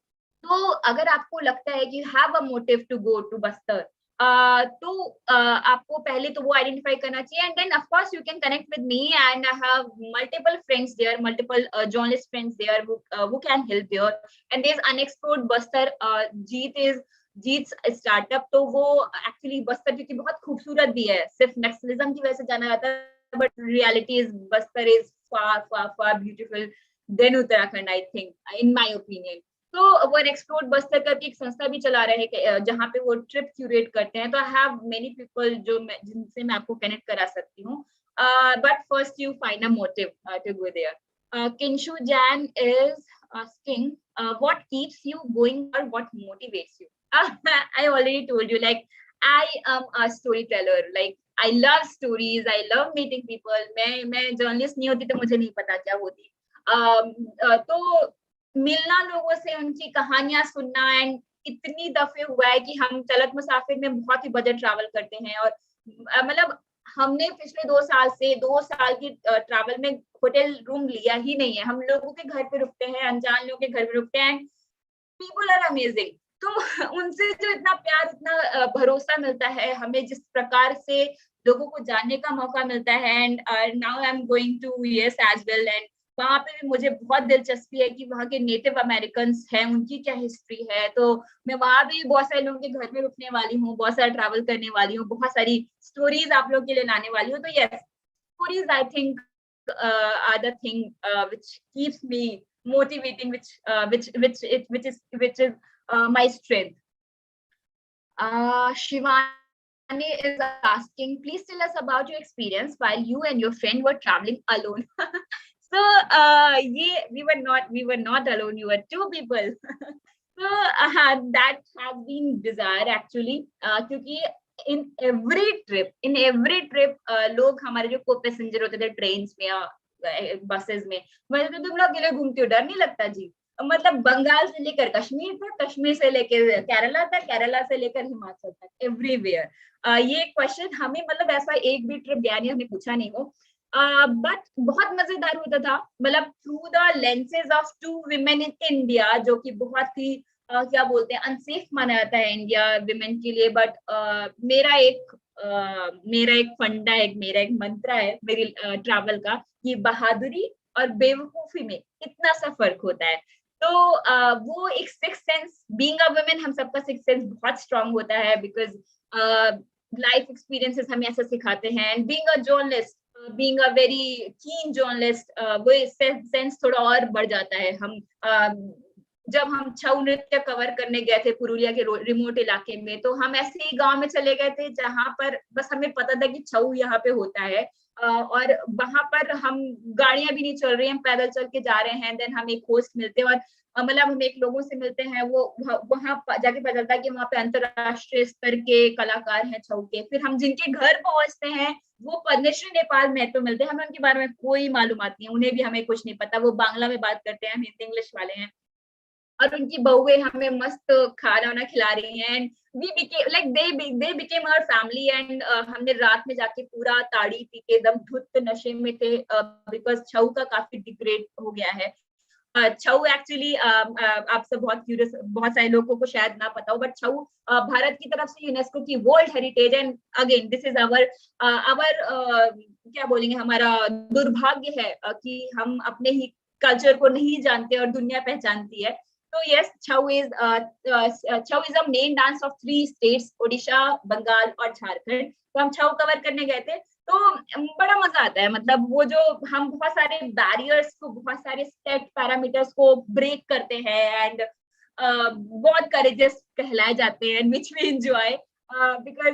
तो अगर आपको लगता है कि have a motive to go to Bastar, आपको पहले तो वो आइडेंटिफाई करना चाहिए and then of course you can connect with me and I have multiple friends there, multiple journalist friends there who can help there. And there's unexplored Bastar, जीत startup, तो वो actually Bastar क्योंकि बहुत खूबसूरत भी है, सिर्फ नक्सलिज्म की वजह से जाना जाता है, but reality is Bastar is far far far beautiful than Uttarakhand, I think, in my opinion. तो वो एक्सप्लोर बस्तर करके एक संस्था भी चला रहे हैं जहाँ पे वो ट्रिप क्यूरेट करते हैं. तो आई हैव मेनी पीपल जिनसे मैं आपको कनेक्ट करा सकती हूँ. But first you find a motive to go there. Kinshu Jan is asking, what keeps you going or what motivates you? I already told you, like I am a storyteller. Like I love stories. I love meeting people. मैं journalist नहीं होती तो मुझे नहीं पता क्या होती. तो मिलना लोगों से, उनकी कहानियां सुनना, एंड इतनी दफे हुआ है कि हम चलत मुसाफिर में बहुत ही बजट ट्रैवल करते हैं और मतलब हमने पिछले 2 साल की ट्रैवल में होटल रूम लिया ही नहीं है. हम लोगों के घर पे रुकते हैं, अनजान लोगों के घर पे रुकते हैं. People are amazing. तो उनसे जो इतना प्यार, इतना भरोसा मिलता है हमें, जिस प्रकार से लोगों को जानने का मौका मिलता है. And now I am going to US as well, and वहां पे भी मुझे बहुत दिलचस्पी है कि वहाँ के नेटिव अमेरिकन हैं, उनकी क्या हिस्ट्री है. तो मैं वहां भी बहुत सारे लोगों के घर में रुकने वाली हूँ, बहुत सारा ट्रैवल करने वाली हूँ, बहुत सारी स्टोरीज आप लोग के लिए लाने वाली हूँ. तो yes, stories I think are the thing which keeps me motivating, which is my strength. Shivani is asking, please tell us about your experience while you and your friend were traveling alone. So yeah, we were not alone, we were two people. So that has been bizarre actually, क्योंकि in every trip लोग हमारे जो को passenger होते थे train में या buses में, मतलब तो तुम लोग अकेले घूमते हो, डर नहीं लगता जी. मतलब बंगाल से लेकर कश्मीर तक, कश्मीर से लेकर केरला तक, केरला से लेकर हिमाचल तक, एवरीवेयर. ये क्वेश्चन हमें मतलब ऐसा एक भी ट्रिप गया नहीं, हमने पूछा नहीं हो. बट बहुत मजेदार होता था, मतलब through the lenses of two women in India, जो कि बहुत ही क्या बोलते हैं, अनसेफ माना जाता है इंडिया विमेन के लिए. बट मेरा एक फंडा है, मेरा एक मंत्र है मेरी ट्रैवल का, कि बहादुरी और बेवकूफी में इतना सा फर्क होता है. तो वो एक six sense, being a women, हम सबका सिक्स सेंस बहुत स्ट्रांग होता है, बिकॉज लाइफ एक्सपीरियंसेस हमें ऐसा सिखाते हैं. And being a journalist, being a very keen journalist, वो सेंस थोड़ा और बढ़ जाता है. हम जब हम छऊ नृत्य कवर करने गए थे पुरुलिया के रिमोट इलाके में, तो हम ऐसे ही गांव में चले गए थे जहां पर बस हमें पता था कि छऊ यहाँ पे होता है, और वहां पर हम गाड़ियां भी नहीं चल रही हैं, हम पैदल चल के जा रहे हैं. देन हम एक होस्ट मिलते हैं और मतलब हम एक लोगों से मिलते हैं, वो वहां जाके पता चलता है कि वहां पे अंतरराष्ट्रीय स्तर के कलाकार हैं छऊ के. फिर हम जिनके घर पहुंचते हैं वो पद्मश्री नेपाल में तो मिलते हैं, हमें उनके बारे में कोई मालूमात नहीं है, उन्हें भी हमें कुछ नहीं पता, वो बांग्ला में बात करते हैं, हम हिंदी इंग्लिश वाले हैं, और उनकी बहुएं हमें मस्त खाना वाना खिला रही हैं, and we became like they became our family, and हमने रात में जाके पूरा ताड़ी पी के एकदम धुत नशे में थे, बिकॉज छऊ का काफी डिग्रेड हो गया है। छऊ एक्चुअली आप सब बहुत क्यूरियस, बहुत सारे लोगों को शायद ना पता हो, बट छऊ भारत की तरफ से यूनेस्को की world heritage, and again this is our क्या बोलेंगे, हमारा दुर्भाग्य है कि हम अपने ही कल्चर को नहीं जानते और दुनिया पहचानती है। तो yes, Chhau is a main dance of 3 states, Odisha, Bengal और झारखंड। तो हम छऊ कवर करने गए थे, तो बड़ा मजा आता है, मतलब वो जो हम बहुत सारे बैरियर्स को, बहुत सारे सेट पैरामीटर्स को ब्रेक करते हैं, एंड बहुत करेजियस कहलाए जाते हैं, विच वी एंजॉय बिकॉज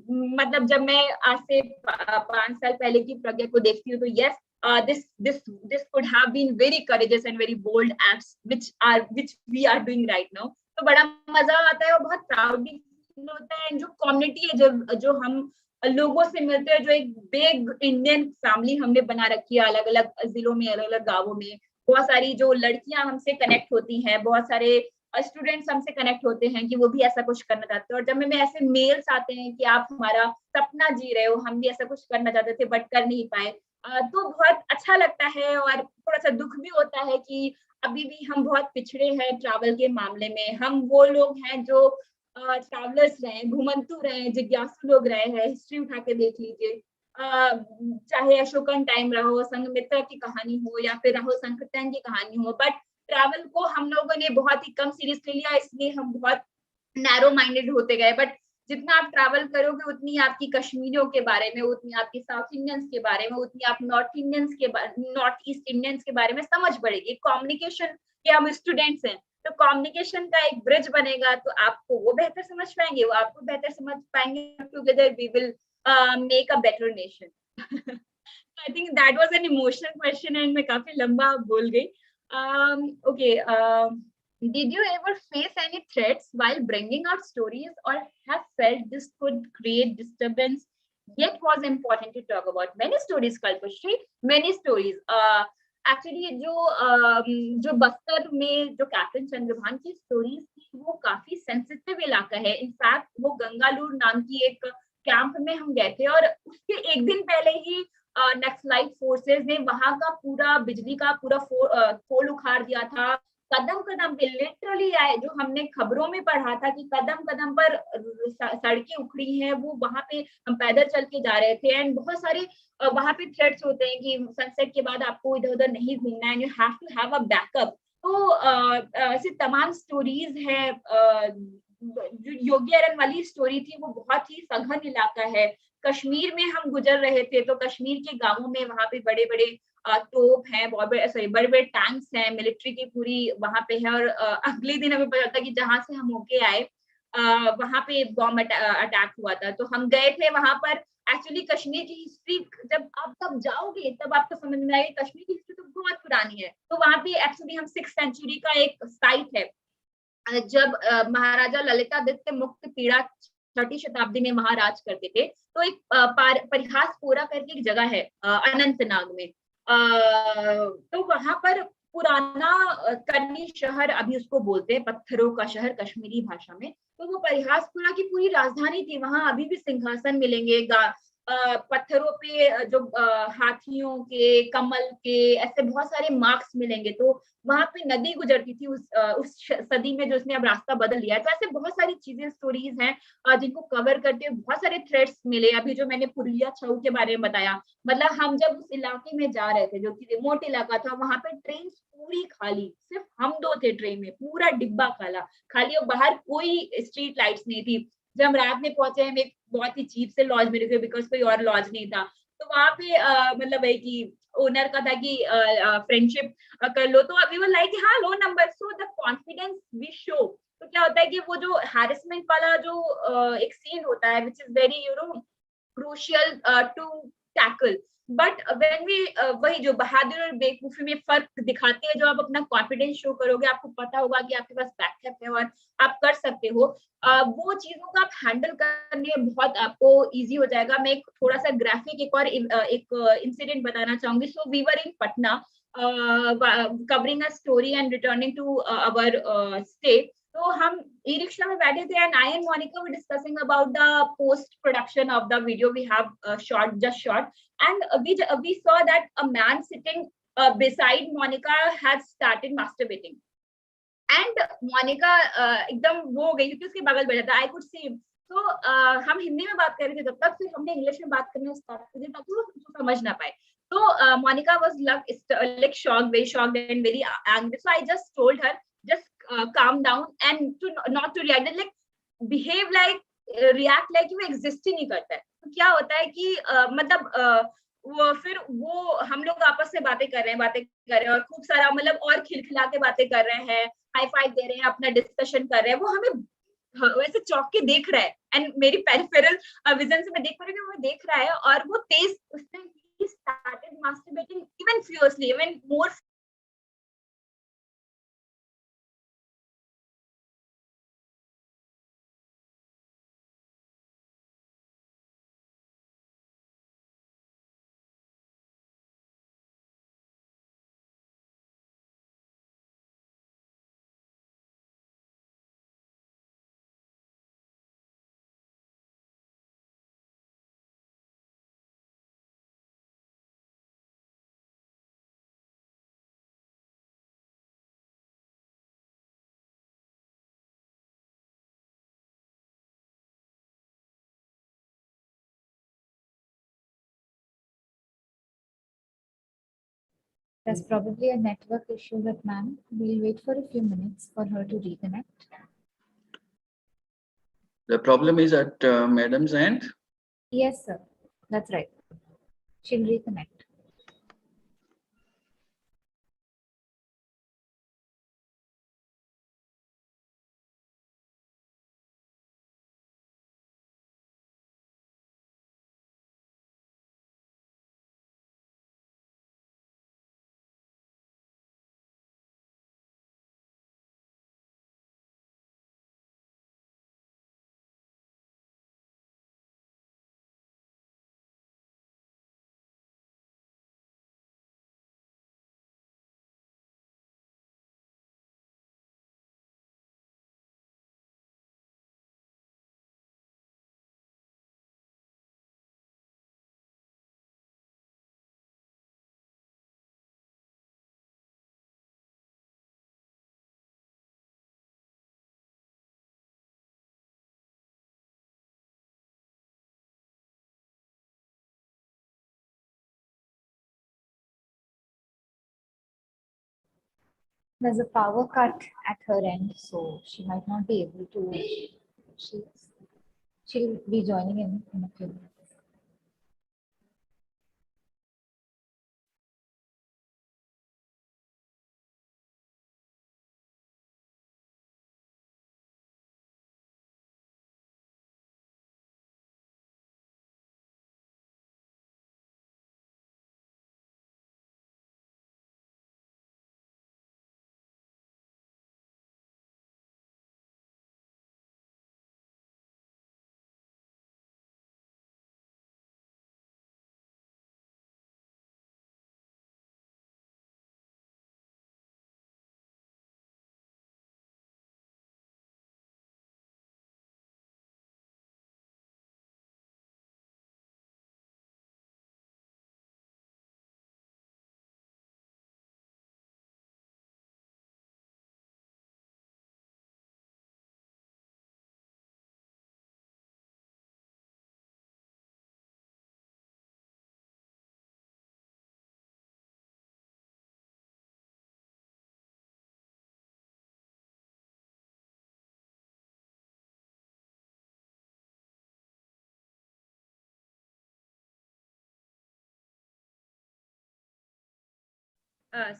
मतलब जब मैं आज से 5 साल पहले की प्रज्ञा को देखती हूँ, तो yes, this could have been very courageous and very bold acts which we are doing right now. तो बड़ा मजा आता है और बहुत प्राउड भी फील होता है, जो कम्युनिटी है, जो हम लोगों से मिलते हैं, जो एक बिग इंडियन फैमिली हमने बना रखी है, अलग अलग जिलों में, अलग अलग गांवों में, बहुत सारी जो लड़कियां हमसे कनेक्ट होती हैं, बहुत सारे स्टूडेंट्स हमसे कनेक्ट होते हैं कि वो भी ऐसा कुछ करना चाहते हैं, और जब में ऐसे मेल्स आते हैं कि आप हमारा सपना जी रहे हो, हम भी ऐसा कुछ करना चाहते थे बट कर नहीं पाए, तो बहुत अच्छा लगता है, और थोड़ा सा दुख भी होता है कि अभी भी हम बहुत पिछड़े हैं ट्रैवल के मामले में। हम वो लोग हैं जो ट्रैवलर्स रहे, घुमंतु रहे, जिज्ञासु लोग रहे हैं, हिस्ट्री उठा के देख लीजिए, चाहे अशोकन टाइम रहा हो, संघमित्रा की कहानी हो, या फिर राहुल संकृत्यान की कहानी हो, बट ट्रैवल को हम लोगों ने बहुत ही कम सीरियसली लिया, इसलिए हम बहुत नैरो माइंडेड होते गए। बट जितना आप ट्रैवल करोगे, उतनी आपकी कश्मीरियों के बारे में, उतनी आपकी साउथ इंडियंस के बारे में, उतनी आप नॉर्थ ईस्ट इंडियंस के बारे में समझ बढ़ेगी। कम्युनिकेशन के हम स्टूडेंट्स हैं, तो कम्युनिकेशन का एक ब्रिज बनेगा, तो आपको वो बेहतर समझ पाएंगे, वो आपको बेहतर समझ पाएंगे, together we will make a better nation. I think that was an emotional question, and मैं काफी लंबा बोल गई। Okay, did you ever face any threats while bringing out stories, or have felt this could create disturbance, yet was important to talk about? Many stories, Kalpashri, many stories. Actually, जो बस्तर में जो captain Chandrabhan की stories थी, वो काफी sensitive इलाका है। In fact वो गंगालूर नाम की एक कैंप में हम गए थे, और उसके एक दिन पहले ही नक्सलाइट फोर्सेस ने वहां का पूरा बिजली का पूरा पोल उखाड़ दिया था। कदम कदम पे लिटरली आए, जो हमने खबरों में पढ़ा था कि कदम कदम पर सड़कें उखड़ी हैं, वो वहां पे हम पैदल चल के जा रहे थे, एंड बहुत सारे वहां पे थ्रेट्स होते हैं कि सनसेट के बाद आपको इधर उधर नहीं घूमना है, you have to have a backup. तो ऐसी तमाम स्टोरीज है। जो योगी अरन वाली स्टोरी थी, वो बहुत ही सघन इलाका है। कश्मीर में हम गुजर रहे थे, तो कश्मीर के गांवों में वहां पे बड़े बड़े तोप हैं, बहुत बड़े, सॉरी, बड़े बड़े टैंक्स हैं, मिलिट्री की पूरी वहां पे है। और अगले दिन हमें पता चलता कि जहां से हम होके आए वहां पे बॉम्ब अटैक हुआ था। तो हम गए थे वहां पर। एक्चुअली कश्मीर की हिस्ट्री जब आप तब जाओगे, तब आपको समझ में आएगी कश्मीर की हिस्ट्री तो बहुत पुरानी है। तो वहां पे एक्चुअली हम 6th सेंचुरी का एक साइट है, जब महाराजा ललितादित्य मुक्त पीड़ा 6ठी शताब्दी में वहां राज करते थे। तो एक परिहास पोरा करके एक जगह है अनंतनाग में। तो वहां पर पुराना करनी शहर अभी उसको बोलते हैं, पत्थरों का शहर कश्मीरी भाषा में। तो वो परिहासपुरा की पूरी राजधानी थी। वहां अभी भी सिंहासन मिलेंगे, पत्थरों पे जो हाथियों के, कमल के, ऐसे बहुत सारे मार्क्स मिलेंगे। तो वहां पे नदी गुजरती थी उस सदी में, जो उसने अब रास्ता बदल लिया है। तो ऐसे बहुत सारी चीजें, स्टोरीज हैं जिनको कवर करके बहुत सारे थ्रेड्स मिले। अभी जो मैंने पुरुलिया छऊ के बारे में बताया, मतलब हम जब उस इलाके में जा रहे थे, जो कि रिमोट इलाका था, वहां पे ट्रेन पूरी खाली, सिर्फ हम 2 थे ट्रेन में, पूरा डिब्बा खाली, और बाहर कोई स्ट्रीट लाइट्स नहीं थी। जब हम रात में पहुंचे, हम एक बहुत ही चीप से लॉज में रुके, बिकॉज कोई और लॉज नहीं था। तो वहां पे मतलब है कि ओनर का था कि फ्रेंडशिप कर लो, तो अभी वो लाइक हाँ low number, so the confidence we show. तो क्या होता है कि वो जो हैरेसमेंट वाला जो एक सीन होता है, which is very crucial to tackle, but when we वही जो बहादुर और बेवकूफी में फर्क दिखाते हैं, जो आप अपना कॉन्फिडेंस शो करोगे, आपको पता होगा कि आपके पास बैकअप है और आप कर सकते हो, वो चीजों को आप हैंडल करने में बहुत आपको इजी हो जाएगा। मैं एक थोड़ा सा ग्राफिक एक और एक इंसिडेंट बताना चाहूंगी। So we were in Patna covering a story and returning to our state. तो हम ई रिक्शा में बैठे थे and I and Monica were discussing about the post production of the video we have just shot, and we saw that a man sitting beside Monica had started masturbating. And Monica एकदम वो हो गई क्योंकि उसके बगल बैठा था, आई could सी। तो हम हिंदी में बात कर रहे थे तब तक, फिर हमने इंग्लिश में बात करना स्टार्ट कर दिया ताकि वो उसको समझ ना पाए। तो Monica was like shocked, very shocked and very angry. So I just told her, just calm down and to not to react, like behave like react like वो exist ही नहीं करता है। तो क्या होता है कि मतलब वो फिर वो हम लोग आपस में बातें कर रहे हैं और खूब सारा मतलब और खिलखिला के बातें कर रहे हैं, हाई फाइव दे रहे हैं, अपना डिस्कशन कर रहे हैं। वो हमें वैसे चौंक के देख रहा है एंड मेरी पेरिफेरल विजन से मैं देख पा रही हूँ कि वो देख रहा है और वो तेज उसने he started masturbating even fiercely, even more. There's probably a network issue with ma'am. We'll wait for a few minutes for her to reconnect. The problem is at madam's end. Yes, sir. That's right. She'll reconnect. There's a power cut at her end, so she might not be able to. She'll be joining in a few minutes.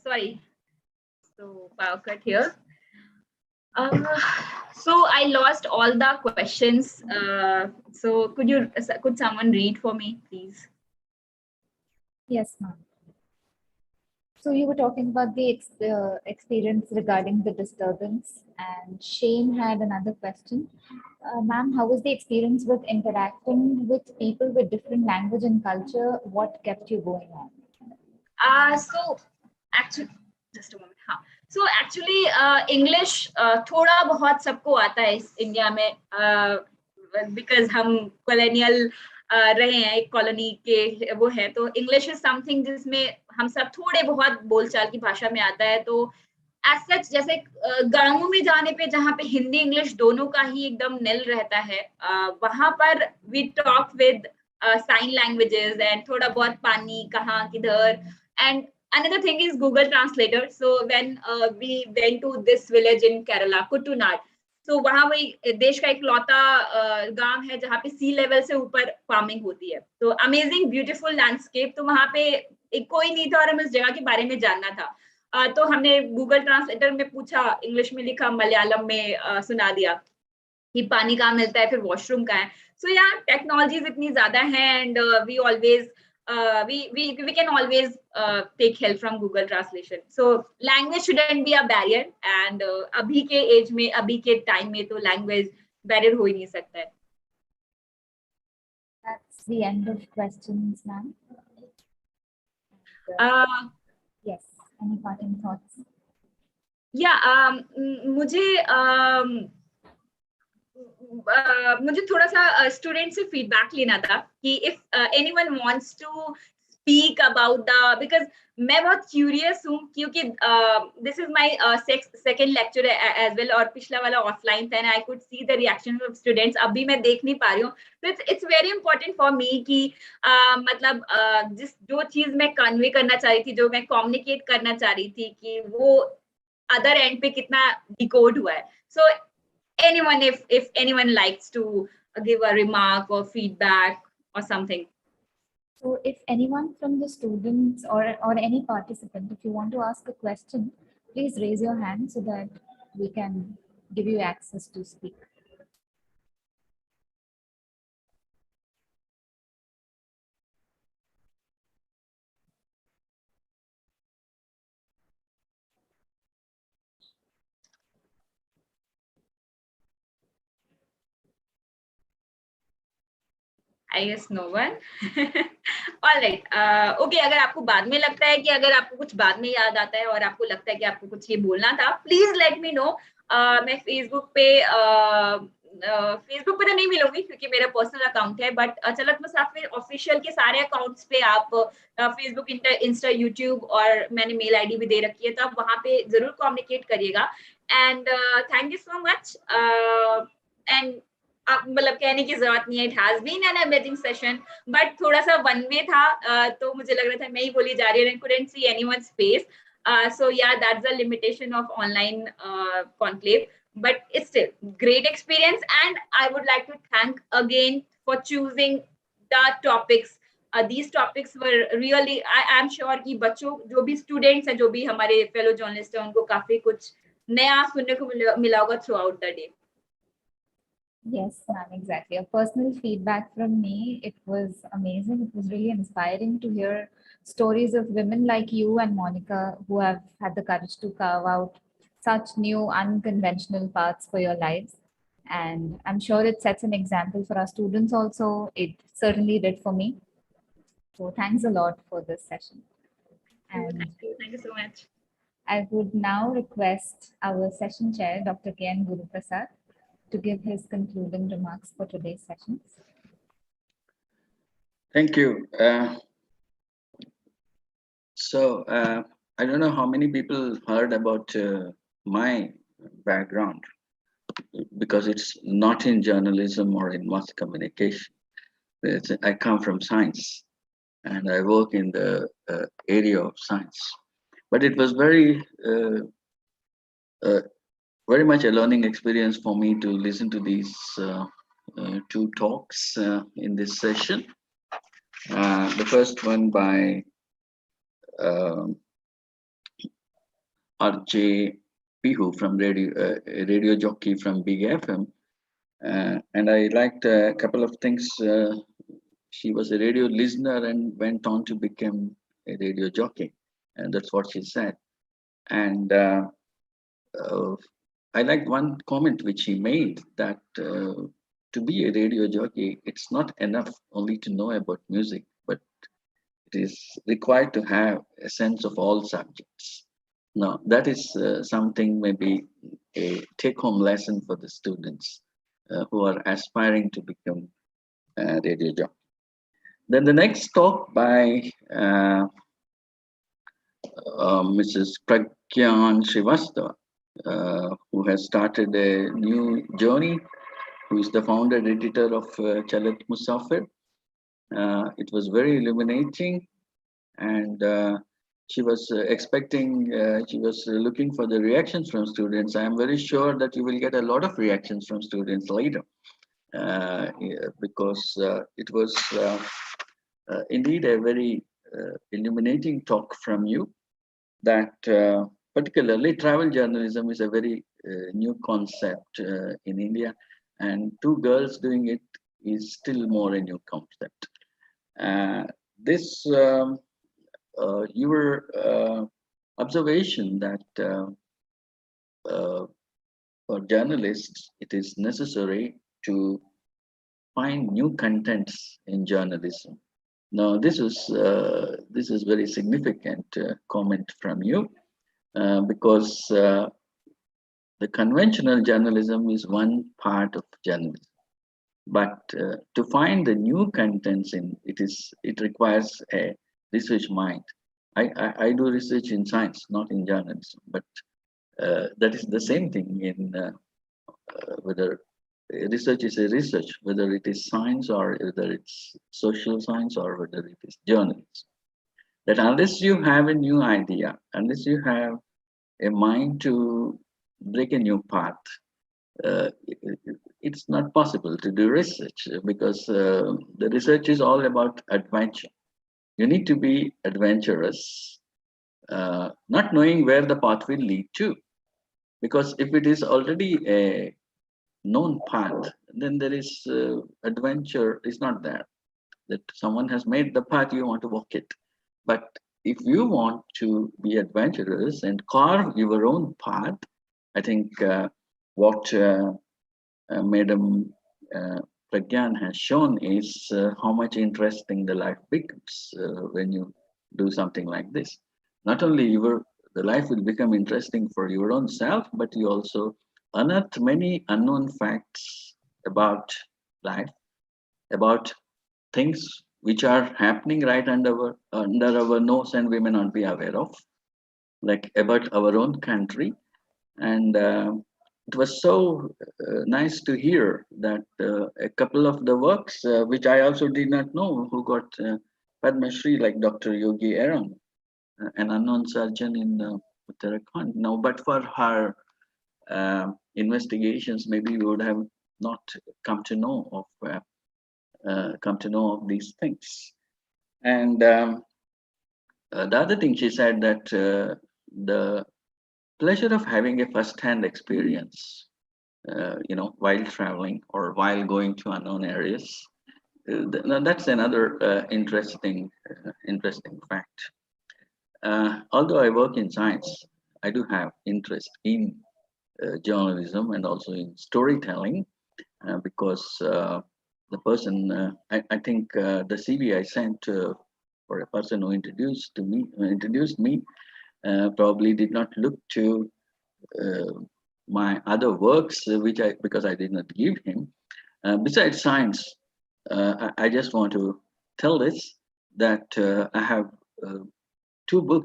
Sorry, so power cut here. So I lost all the questions. So could someone read for me, please? Yes, ma'am. So you were talking about the experience regarding the disturbance, and Shane had another question. Ma'am, how was the experience with interacting with people with different language and culture? What kept you going on? So actually, just a moment. हाँ. So actually, English थोड़ा बहुत सबको आता है इस India में, because हम colonial रहे हैं, एक कॉलोनी के वो है, तो इंग्लिश इज समथिंग जिसमें हम सब थोड़े बहुत बोलचाल की भाषा में आता है। तो एज सच जैसे गांवों में जाने पे जहाँ पे हिंदी इंग्लिश दोनों का ही एकदम निल रहता है, वहां पर we talk with sign languages and थोड़ा बहुत पानी कहाँ किधर। And another thing is Google Translator. So when we went to this village in Kerala, Kuttunad, so वहां वही देश का एक लौता गांव है जहाँ पे सी लेवल से ऊपर फार्मिंग होती है। तो अमेजिंग ब्यूटीफुल लैंडस्केप, तो वहां पे एक कोई नहीं था और हमें उस जगह के बारे में जानना था। तो हमने गूगल ट्रांसलेटर में पूछा, इंग्लिश में लिखा, मलयालम में सुना दिया कि पानी कहाँ मिलता है, फिर वॉशरूम कहाँ है। सो या टेक्नोलॉजीज इतनी ज्यादा है and we always we can always take help from Google Translation. So language shouldn't be a barrier, and अभी के एज में, अभी के टाइम में तो लैंग्वेज बैरियर हो ही नहीं सकता है। That's the end of questions, ma'am. Yes, any parting thoughts? मुझे मुझे थोड़ा सा स्टूडेंट से फीडबैक लेना था कि if anyone wants to speak about the, because मैं बहुत क्यूरियस हूँ, क्योंकि this is my second lecture as well, और पिछला वाला ऑफलाइन था and I could see the reaction of students. अभी मैं देख नहीं पा रही हूँ, तो it's very important for me कि मतलब जिस जो चीज मैं कन्वे करना चाह रही थी, जो मैं कम्युनिकेट करना चाह रही थी, कि वो अदर एंड पे कितना डिकोड हुआ है। सो anyone, if anyone likes to give a remark or feedback or something. So if anyone from the students or any participant, if you want to ask a question, please raise your hand so that we can give you access to speak. I guess no one. All right. Okay, अगर आपको बाद में लगता है कि अगर आपको कुछ बाद में याद आता है और आपको लगता है कि आपको कुछ ये बोलना था, प्लीज लेट मी नो। मैं फेसबुक पे तो नहीं मिलूंगी क्योंकि मेरा पर्सनल अकाउंट है, बट चलत मुसाफिर ऑफिशियल के सारे अकाउंट्स पे आप फेसबुक, इंस्टा, यूट्यूब, और मैंने मेल आईडी भी दे रखी है, तो आप वहां पे जरूर कम्युनिकेट करिएगा। And thank you so much. And मतलब कहने की जरूरत नहीं है, it has been an amazing session, but थोड़ा सा वन वे था, तो मुझे लग रहा था मैं ही बोली जा रही हूँ, couldn't see anyone's face. So yeah, that's the limitation of online conclave, but it's still great experience, and I would like to thank again for choosing the topics. These topics were really, I am sure कि बच्चों, जो भी students हैं, जो भी हमारे fellow journalists हैं, उनको काफी कुछ नया सुनने को मिला होगा throughout the day. Yes, ma'am, exactly. A personal feedback from me, it was amazing. It was really inspiring to hear stories of women like you and Monica who have had the courage to carve out such new, unconventional paths for your lives. And I'm sure it sets an example for our students also. It certainly did for me. So thanks a lot for this session. And Thank you so much. I would now request our session chair, Dr. K.N. Guruprasad, to give his concluding remarks for today's sessions. Thank you. I don't know how many people heard about my background, because it's not in journalism or in mass communication. I come from science and I work in the area of science. But it was very much a learning experience for me to listen to these two talks in this session. The first one by RJ Pihu from radio jockey from Big FM. And I liked a couple of things. She was a radio listener and went on to become a radio jockey, and that's what she said. And I like one comment which he made that to be a radio jockey, it's not enough only to know about music, but it is required to have a sense of all subjects. Now, that is something maybe a take home lesson for the students who are aspiring to become radio jockey. Then the next talk by Mrs. Pragyan Srivastava, who has started a new journey, who is the founder editor of Chalat Musafir. It was very illuminating, and she was she was looking for the reactions from students. I am very sure that you will get a lot of reactions from students later, yeah, because it was indeed a very illuminating talk from you, that particularly travel journalism is a very new concept in India, and two girls doing it is still more a new concept. This your observation that for journalists it is necessary to find new contents in journalism. Now, this is very significant comment from you because the conventional journalism is one part of journalism, but to find the new contents in it requires a research mind. I do research in science, not in journalism, but that is the same thing in whether research is a research, whether it is science or whether it's social science or whether it is journalism. That unless you have a new idea, unless you have a mind to break a new path, it's not possible to do research because the research is all about adventure. You need to be adventurous, not knowing where the path will lead to. Because if it is already a known path, then there is adventure is not there. That someone has made the path, you want to walk it. But if you want to be adventurous and carve your own path, I think what Madam Pragyan has shown is how much interesting the life becomes when you do something like this. Not only the life will become interesting for your own self, but you also unearth many unknown facts about life, about things which are happening right under our nose and we may not be aware of, like about our own country. And it was so nice to hear that a couple of the works, which I also did not know, who got Padma Shri, like Dr. Yogi Aaron, an unknown surgeon in Uttarakhand. Now, but for her investigations, maybe we would have not come to know of these things. And the other thing she said that the pleasure of having a first-hand experience, while traveling or while going to unknown areas, that's another interesting fact. Although I work in science, I do have interest in journalism and also in storytelling because the person, I think the CV I sent for a person who introduced me probably did not look to my other works, because I did not give him. Besides science, I just want to tell this that I have two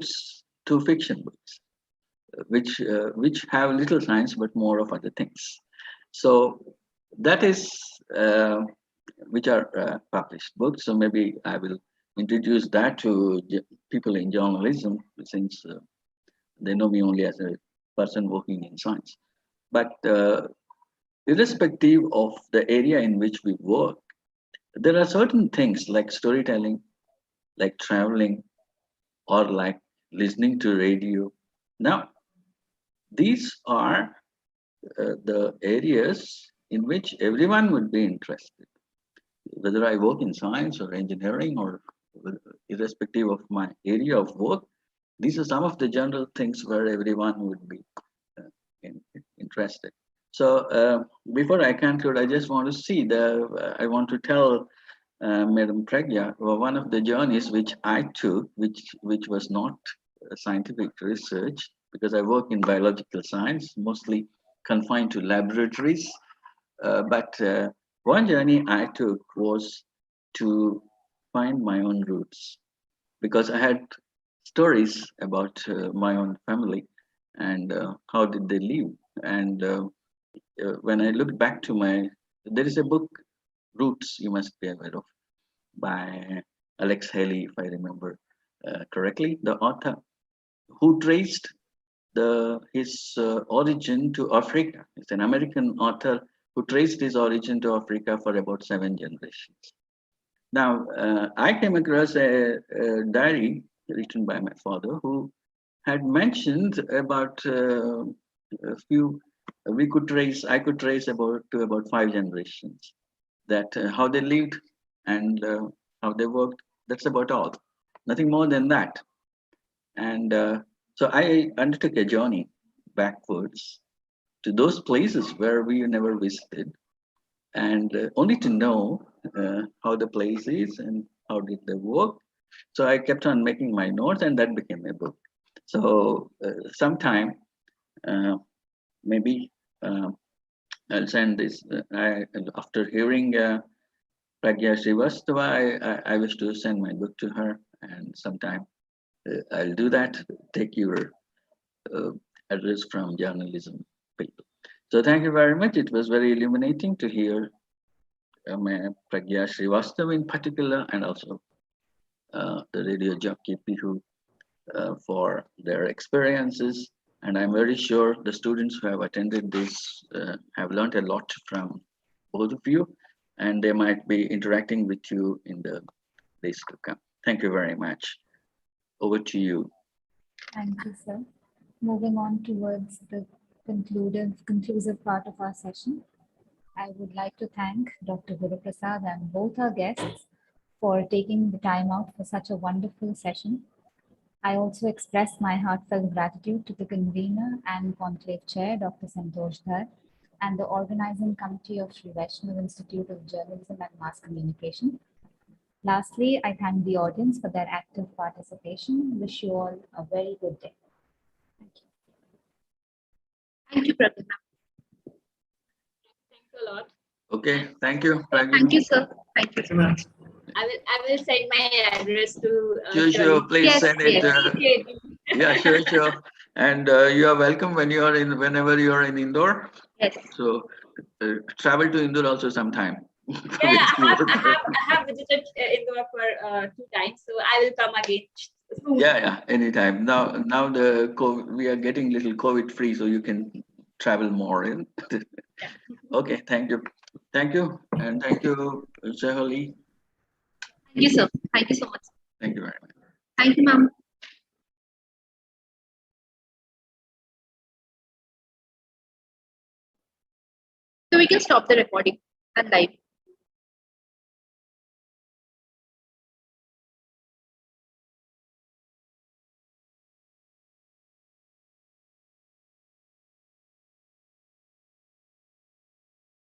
fiction books, which have little science but more of other things. So that is which are published books. So maybe I will introduce that to people in journalism, since they know me only as a person working in science. But irrespective of the area in which we work, there are certain things like storytelling, like traveling, or like listening to radio. Now, these are the areas in which everyone would be interested. Whether I work in science or engineering or irrespective of my area of work. These are some of the general things where everyone would be uh, interested. So before I conclude, I just want to see I want to tell Madam Pragya, one of the journeys which I took, which was not scientific research, because I work in biological science, mostly confined to laboratories. But one journey I took was to find my own roots, because I had stories about my own family and how did they live. And when I look back to there is a book, Roots, you must be aware of, by Alex Haley, if I remember correctly, the author who traced his origin to Africa. It's an American author who traced his origin to Africa for about 7 generations. Now, I came across a diary written by my father who had mentioned about a few. I could trace about 5 generations. That how they lived and how they worked. That's about all. Nothing more than that. And so I undertook a journey backwards to those places where we never visited, and only to know how the place is and how did they work. So I kept on making my notes, and that became a book. So sometime, uh, maybe I'll send this. After hearing Pragya Srivastava, I wish to send my book to her, and sometime I'll do that. Take your uh, address from journalism people. So thank you very much. It was very illuminating to hear Pragya Srivastava in particular, and also the radio jockey Pihu for their experiences. And I'm very sure the students who have attended this have learned a lot from both of you, and they might be interacting with you in the days to come. Thank you very much. Over to you. Thank you, sir. Moving on towards the conclusive part of our session, I would like to thank Dr. Guru Prasad and both our guests for taking the time out for such a wonderful session. I also express my heartfelt gratitude to the convener and conclave chair, Dr. Santosh Dhar, and the organizing committee of Sri Vaishnav Institute of Journalism and Mass Communication. Lastly, I thank the audience for their active participation. Wish you all a very good day. Thank you. Thank you, Pravah. Thanks a lot. Okay, thank you. Thank you, sir. Thank you so much. I will send my address to Sure, please Yes, send it. yes. Yeah, sure. And you are welcome whenever you are in Indore. Yes. So travel to Indore also sometime. Yeah, I have visited Indore for 2 times, so I will come again soon. Yeah, anytime. Now we are getting little COVID free, so you can travel more in. Okay, thank you, and thank you, Shahali. Thank you, sir. Thank you so much. Thank you very much. Thank you, ma'am. So we can stop the recording and live.